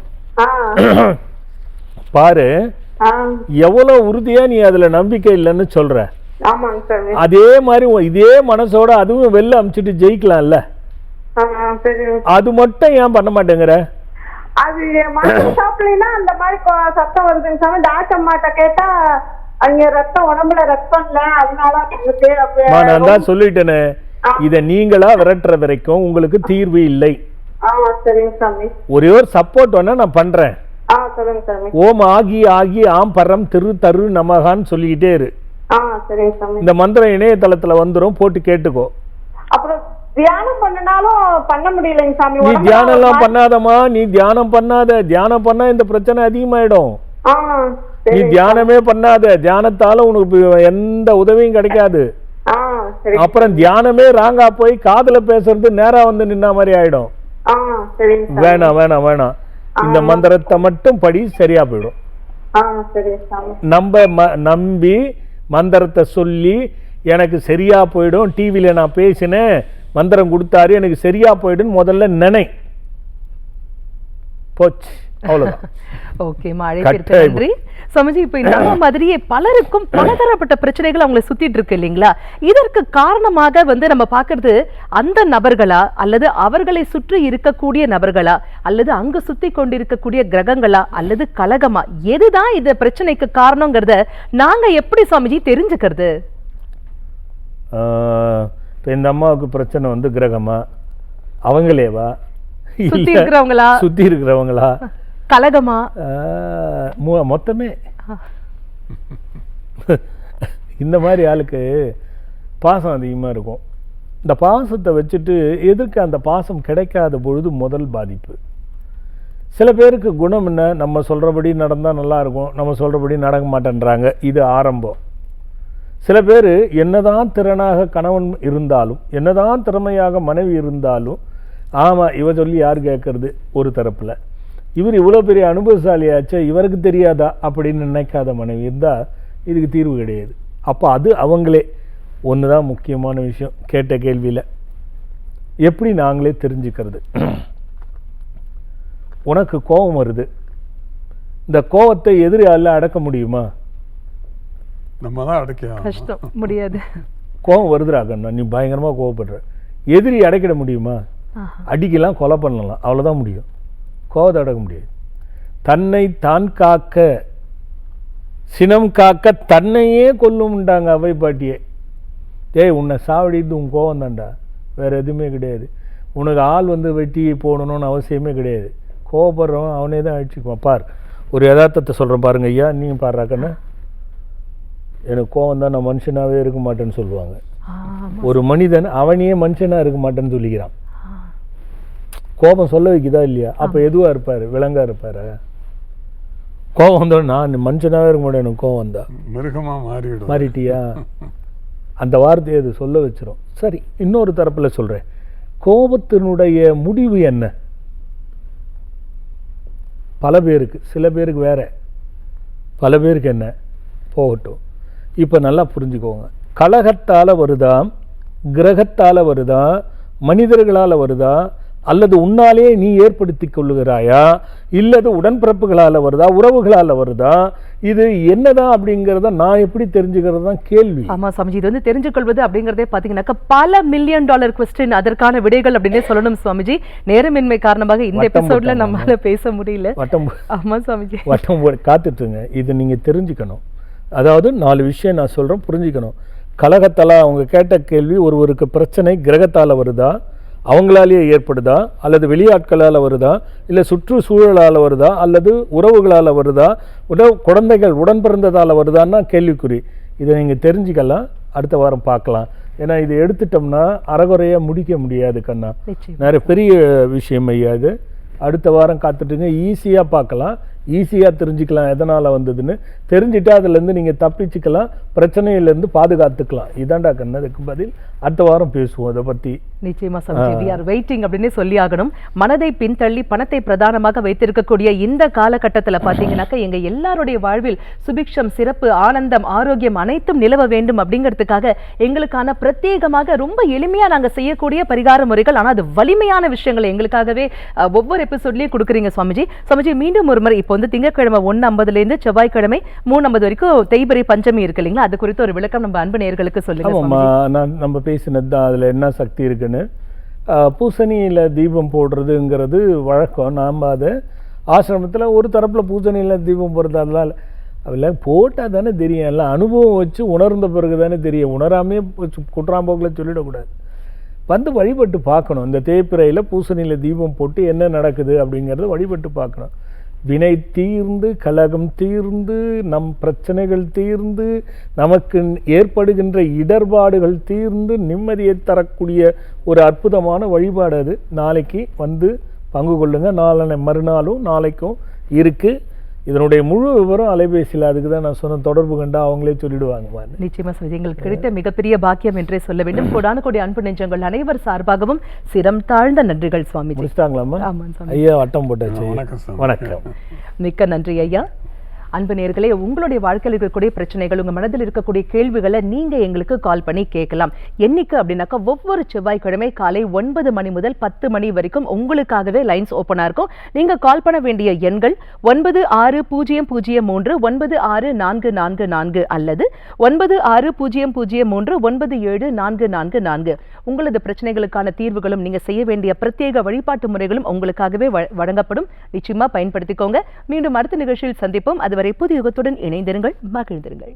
பாரு, எவ்வளவு உறுதியா நீ அதுல நம்பிக்கை இல்லைன்னு சொல்ற. அதே மாதிரி இதே மனசோட அதுவும் வெளில அமிச்சிட்டு ஜெயிக்கலாம்ல. சரி. அது மட்டும் ஏன் பண்ண மாட்டேங்கிற? அது மருந்து சாப்பிடலைன்னா அந்த மாதிரி சத்தம் வருதுங்க சாமி. டாக்டர் அம்மாட்ட கேட்டா அங்க ரத்தம் உடம்புல ரத்தம் இல்ல, அதனால நான் தான் சொல்லிட்டேனே, இத நீங்களா விரட்டுற வரைக்கும் உங்களுக்கு தீர்வு இல்லை. சரிங்க சாமி. ஒரே ஒரு சப்போர்ட் வேணா நான் பண்றேன். சொல்லுங்க சாமி. ஓம் ஆகி ஆகி ஆம் பரம் திரு தரு நமகான்னு சொல்லிக்கிட்டே இரு. சரிங்க சாமி. இந்த மந்திரம் இணையதளத்துல வந்துரும், போட்டு கேட்டுக்கோ. அப்புறம் தியானம் பண்ணனாலும் பண்ண முடியலைங்க சாமி. நீ தியானம் எல்லாம் பண்ணாதமா, நீ தியானம் பண்ணாத. தியானம் பண்ணா இந்த பிரச்சனை அதிகமாயிடும். நீ தியானமே பண்ணாத, தியானத்தால உனக்கு எந்த உதவியும் கிடைக்காது. அப்புறம் தியானமே ராங்கா போய் காதுல பேசுறது நேரா வந்து நின்ன மாதிரி ஆயிடும். வேணாம் வேணாம் வேணாம், இந்த மந்திரத்தை மட்டும் படி, சரியா போயிடும். நம்பி மந்திரத்தை சொல்லி எனக்கு சரியா போயிடும், டிவியில நான் பேசினேன், மந்திரம் கொடுத்தாரு எனக்கு சரியா போயிடும் முதல்ல நினை. போச்சு, அவ்வளவுதான். ஓகே, அழைப்பிற்கு நன்றி. சமஜி, இப்ப இந்த மாதிரியே பலருக்கும் பலதரப்பட்ட பிரச்சனைகள் அவங்களை சுத்திட்டு இருக்கு இல்லைங்களா? இதற்கு காரணமாக நம்ம பாக்குறது அந்த நபர்களா, அல்லது அவர்களை சுற்றி இருக்கக்கூடிய நபர்களா, அல்லது அங்கு சுத்தி கொண்டிருக்கக்கூடிய கிரகங்களா, அல்லது கலகமா? எதுதான் இந்த பிரச்சனைக்கு காரணங்கிறத நாங்க எப்படி சுவாமிஜி தெரிஞ்சுக்கிறது? இந்த அம்மாவுக்கு பிரச்சனை கிரகமா, அவங்களேவா, சுத்தி இருக்கிறவங்களா, சுத்தி இருக்கிறவங்களா, கலகமா, மொத்தமே? இந்த மாதிரி ஆளுக்கு பாசம் அதிகமாக இருக்கும். இந்த பாசத்தை வச்சுட்டு எதற்கு அந்த பாசம் கிடைக்காத பொழுது முதல் பாதிப்பு. சில பேருக்கு குணம் என்ன, நம்ம சொல்கிறபடி நடந்தால் நல்லா இருக்கும், நம்ம சொல்கிறபடி நடக்க மாட்டேன்றாங்க, இது ஆரம்பம். சில பேர் என்னதான் திறனாக கணவன் இருந்தாலும், என்னதான் திறமையாக மனைவி இருந்தாலும், ஆமாம் இவ சொல்லி யார் கேட்கறது ஒரு தரப்பில், இவர் இவ்வளோ பெரிய அனுபவசாலியாச்சே இவருக்கு தெரியாதா அப்படின்னு நினைக்காத மனைவி இருந்தால் இதுக்கு தீர்வு கிடையாது. அப்போ அது அவங்களே. ஒன்று தான் முக்கியமான விஷயம் கேட்ட கேள்வியில், எப்படி நாங்களே தெரிஞ்சுக்கிறது? உனக்கு கோபம் வருது, இந்த கோபத்தை எதிரால அடக்க முடியுமா? நம்ம தான் அடக்க கஷ்டம், முடியாது. கோபம் வருதுடா கண்ணா, நீ பயங்கரமாக கோவப்படுற, எதிரி அடைக்கிட முடியுமா? அடிக்கலாம், கொலை பண்ணலாம், அவ்வளோதான் முடியும். கோபத்தை அடக்க முடியாது. தன்னை தான் காக்க, சினம் காக்க தன்னையே கொல்லும்ண்டாங்க அவை பாட்டியே. ஏய், உன்னை சாவடிது உன் கோபம் தான்டா, வேறு எதுவுமே கிடையாது. உனக்கு ஆள் வெட்டி போடணும்னு அவசியமே கிடையாது. கோபப்படுறவன் அவனே தான் அழிச்சுக்குவான். பார், ஒரு யதார்த்தத்தை சொல்கிறேன் பாருங்க ஐயா, நீங்கள் பாடுறாக்கண்ணா. எனக்கு கோபம் தான், நான் மனுஷனாகவே இருக்க மாட்டேன்னு சொல்லுவாங்க. ஒரு மனிதன் அவனையே மனுஷனாக இருக்க மாட்டேன்னு சொல்லிக்கிறான். கோபம் சொல்ல வைக்குதா இல்லையா? அப்போ எதுவாக இருப்பார்? விலங்கா இருப்பார்? கோபம் வந்தோம், நான் மனுஷனாகவே இருக்க மாட்டேன், எனக்கு கோபம் வந்தா மிருகமாக மாறிட்டியா? அந்த வார்த்தையை அது சொல்ல வச்சிரும். சரி, இன்னொரு தரப்பில் சொல்கிறேன், கோபத்தினுடைய முடிவு என்ன? பல பேருக்கு, சில பேருக்கு வேற, பல பேருக்கு என்ன போகட்டும். இப்போ நல்லா புரிஞ்சுக்கோங்க, கலகத்தால் வருதா, கிரகத்தால் வருதா, மனிதர்களால் வருதா, அல்லது உன்னாலே நீ ஏற்படுத்தி கொள்ளுகிறாயா, இல்லது உடன்பிறப்புகளால் வருதா, உறவுகளால் வருதா, இது என்னதான் அப்படிங்கிறத நான் எப்படி தெரிஞ்சுக்கிறது தான் கேள்வி. ஆமா சுவாமிஜி, இது தெரிஞ்சுக்கொள்வது அப்படிங்கிறதே பாத்தீங்கன்னாக்கா பல $1 மில்லியன் கொஸ்டின், அதற்கான விடைகள் அப்படின்னே சொல்லணும் சுவாமிஜி. நேரமின்மை காரணமாக இந்த எபிசோட்ல நம்மளால பேச முடியல. ஆமா சுவாமிஜி, வட்டம் காத்துட்டுருங்க. இது நீங்க தெரிஞ்சுக்கணும். அதாவது 4 விஷயம் நான் சொல்றேன், புரிஞ்சுக்கணும். கலகத்தால அவங்க கேட்ட கேள்வி, ஒருவருக்கு பிரச்சனை கிரகத்தால் வருதா, அவங்களாலேயே ஏற்படுதா, அல்லது வெளியாட்களால் வருதா, இல்லை சுற்றுச்சூழலால் வருதா, அல்லது உறவுகளால் வருதா, குழந்தைகள் உடன் பிறந்ததால் வருதான்னா கேள்விக்குறி. இதை நீங்கள் தெரிஞ்சுக்கலாம், அடுத்த வாரம் பார்க்கலாம். ஏன்னா இது எடுத்துட்டோம்னா அறகுறையாக முடிக்க முடியாது கண்ணா, நிறைய பெரிய விஷயம் ஐயா. இது அடுத்த வாரம் காத்துட்டுங்க, ஈஸியாக பார்க்கலாம், ஈஸியாக தெரிஞ்சுக்கலாம் எதனால் வந்ததுன்னு. தெரிஞ்சுட்டா அதுலேருந்து நீங்கள் தப்பிச்சுக்கலாம், பிரச்சனையிலேருந்து பாதுகாத்துக்கலாம். இதாண்டா கண்ணா அதுக்கு பதில். அடுத்த வாரம் பேசுவோம் அதை பற்றி. நிச்சயமா சமஜி, we are waiting அப்படின்னு சொல்லி ஆகணும். மனதை பின்தள்ளி பணத்தை பிரதானமாக வைத்திருக்கக்கூடிய இந்த காலகட்டத்தில் பார்த்தீங்கன்னாக்கா எங்க எல்லாருடைய வாழ்வில் சுபிக்ஷம், சிறப்பு, ஆனந்தம், ஆரோக்கியம் அனைத்தும் நிலவ வேண்டும் அப்படிங்கிறதுக்காக எங்களுக்கான பிரத்யேகமாக ரொம்ப எளிமையா நாங்க செய்யக்கூடிய பரிகார முறைகள், ஆனால் அது வலிமையான விஷயங்களை எங்களுக்காகவே ஒவ்வொரு எபிசோட்லயே கொடுக்குறீங்க சுவாமிஜி. சுவாமிஜி, மீண்டும் ஒரு முறை இப்போ திங்கட்கிழமை 1:50 செவ்வாய்க்கிழமை 3:50 வரைக்கும் தேய்பிரை பஞ்சமி இருக்கு இல்லைங்களா, அது குறித்து ஒரு விளக்கம் நம்ம அன்பு நேயர்களுக்கு சொல்லுங்க. நம்ம பேசினது தான், அதில் என்ன சக்தி இருக்குன்னு. பூசணியில் தீபம் போடுறதுங்கிறது வழக்கம். நாம் அதை ஆசிரமத்தில் ஒரு தரப்பில் பூசணியில் தீபம் போடுறது அதெல்லாம் அதெல்லாம் போட்டால் தானே தெரியும், எல்லாம் அனுபவம் வச்சு உணர்ந்த பிறகு தானே தெரியும். உணராமே குற்றாம்போக்கில் சொல்லிடக்கூடாது. வந்து வழிபட்டு பார்க்கணும். இந்த தேய்பிறையில் பூசணியில் தீபம் போட்டு என்ன நடக்குது அப்படிங்கிறத வழிபட்டு பார்க்கணும். வினை தீர்ந்து, கலகம் தீர்ந்து, நம் பிரச்சனைகள் தீர்ந்து, நமக்கு ஏற்படுகின்ற இடர்பாடுகள் தீர்ந்து நிம்மதியை தரக்கூடிய ஒரு அற்புதமான வழிபாடு அது. நாளைக்கு வந்து பங்கு கொள்ளுங்கள். மறுநாளும் நாளைக்கும் இருக்குது. இதனுடைய முழு விவரம் அலைபேசியில், அதுக்கு தான் நான் சொன்ன, தொடர்பு கண்டா அவங்களே சொல்லிடுவாங்க. நிச்சயமா சுவாமிஜி, எங்களுக்கு கிடைத்த மிகப்பெரிய பாக்கியம் என்றே சொல்ல வேண்டும். கோடான கோடி அன்பு நெஞ்சங்கள் அனைவர் சார்பாகவும் சிரம் தாழ்ந்த நன்றிகள் சுவாமிஜி. முடிச்சிட்டாங்களாம்மா? ஆமாம் சுவாமி. ஐயா வட்டம் போட்டாச்சு. வணக்கம். மிக்க நன்றி ஐயா. அன்பு நேயர்களே, உங்களுடைய வாழ்க்கையில் இருக்கக்கூடிய பிரச்சனைகள், உங்க மனதில் இருக்கக்கூடிய கேள்விகளை நீங்க எங்களுக்கு கால் பண்ணி கேட்கலாம். என்னைக்கு அப்படின்னாக்கா ஒவ்வொரு செவ்வாய்க்கிழமை காலை 9 மணி முதல் 10 மணி வரைக்கும் உங்களுக்காகவே லைன்ஸ் ஓப்பனா இருக்கும். நீங்க கால் பண்ண வேண்டிய எண்கள் 9600396444 அல்லது 9600397444. உங்களது பிரச்சனைகளுக்கான தீர்வுகளும் நீங்க செய்ய வேண்டிய பிரத்யேக வழிபாட்டு முறைகளும் உங்களுக்காகவே வழங்கப்படும். நிச்சயமா பயன்படுத்திக்கோங்க. மீண்டும் அடுத்த நிகழ்ச்சியில் சந்திப்போம். அதுவரை புதிய யுகத்துடன் இணைந்திருங்கள், மகிழ்ந்திருங்கள்.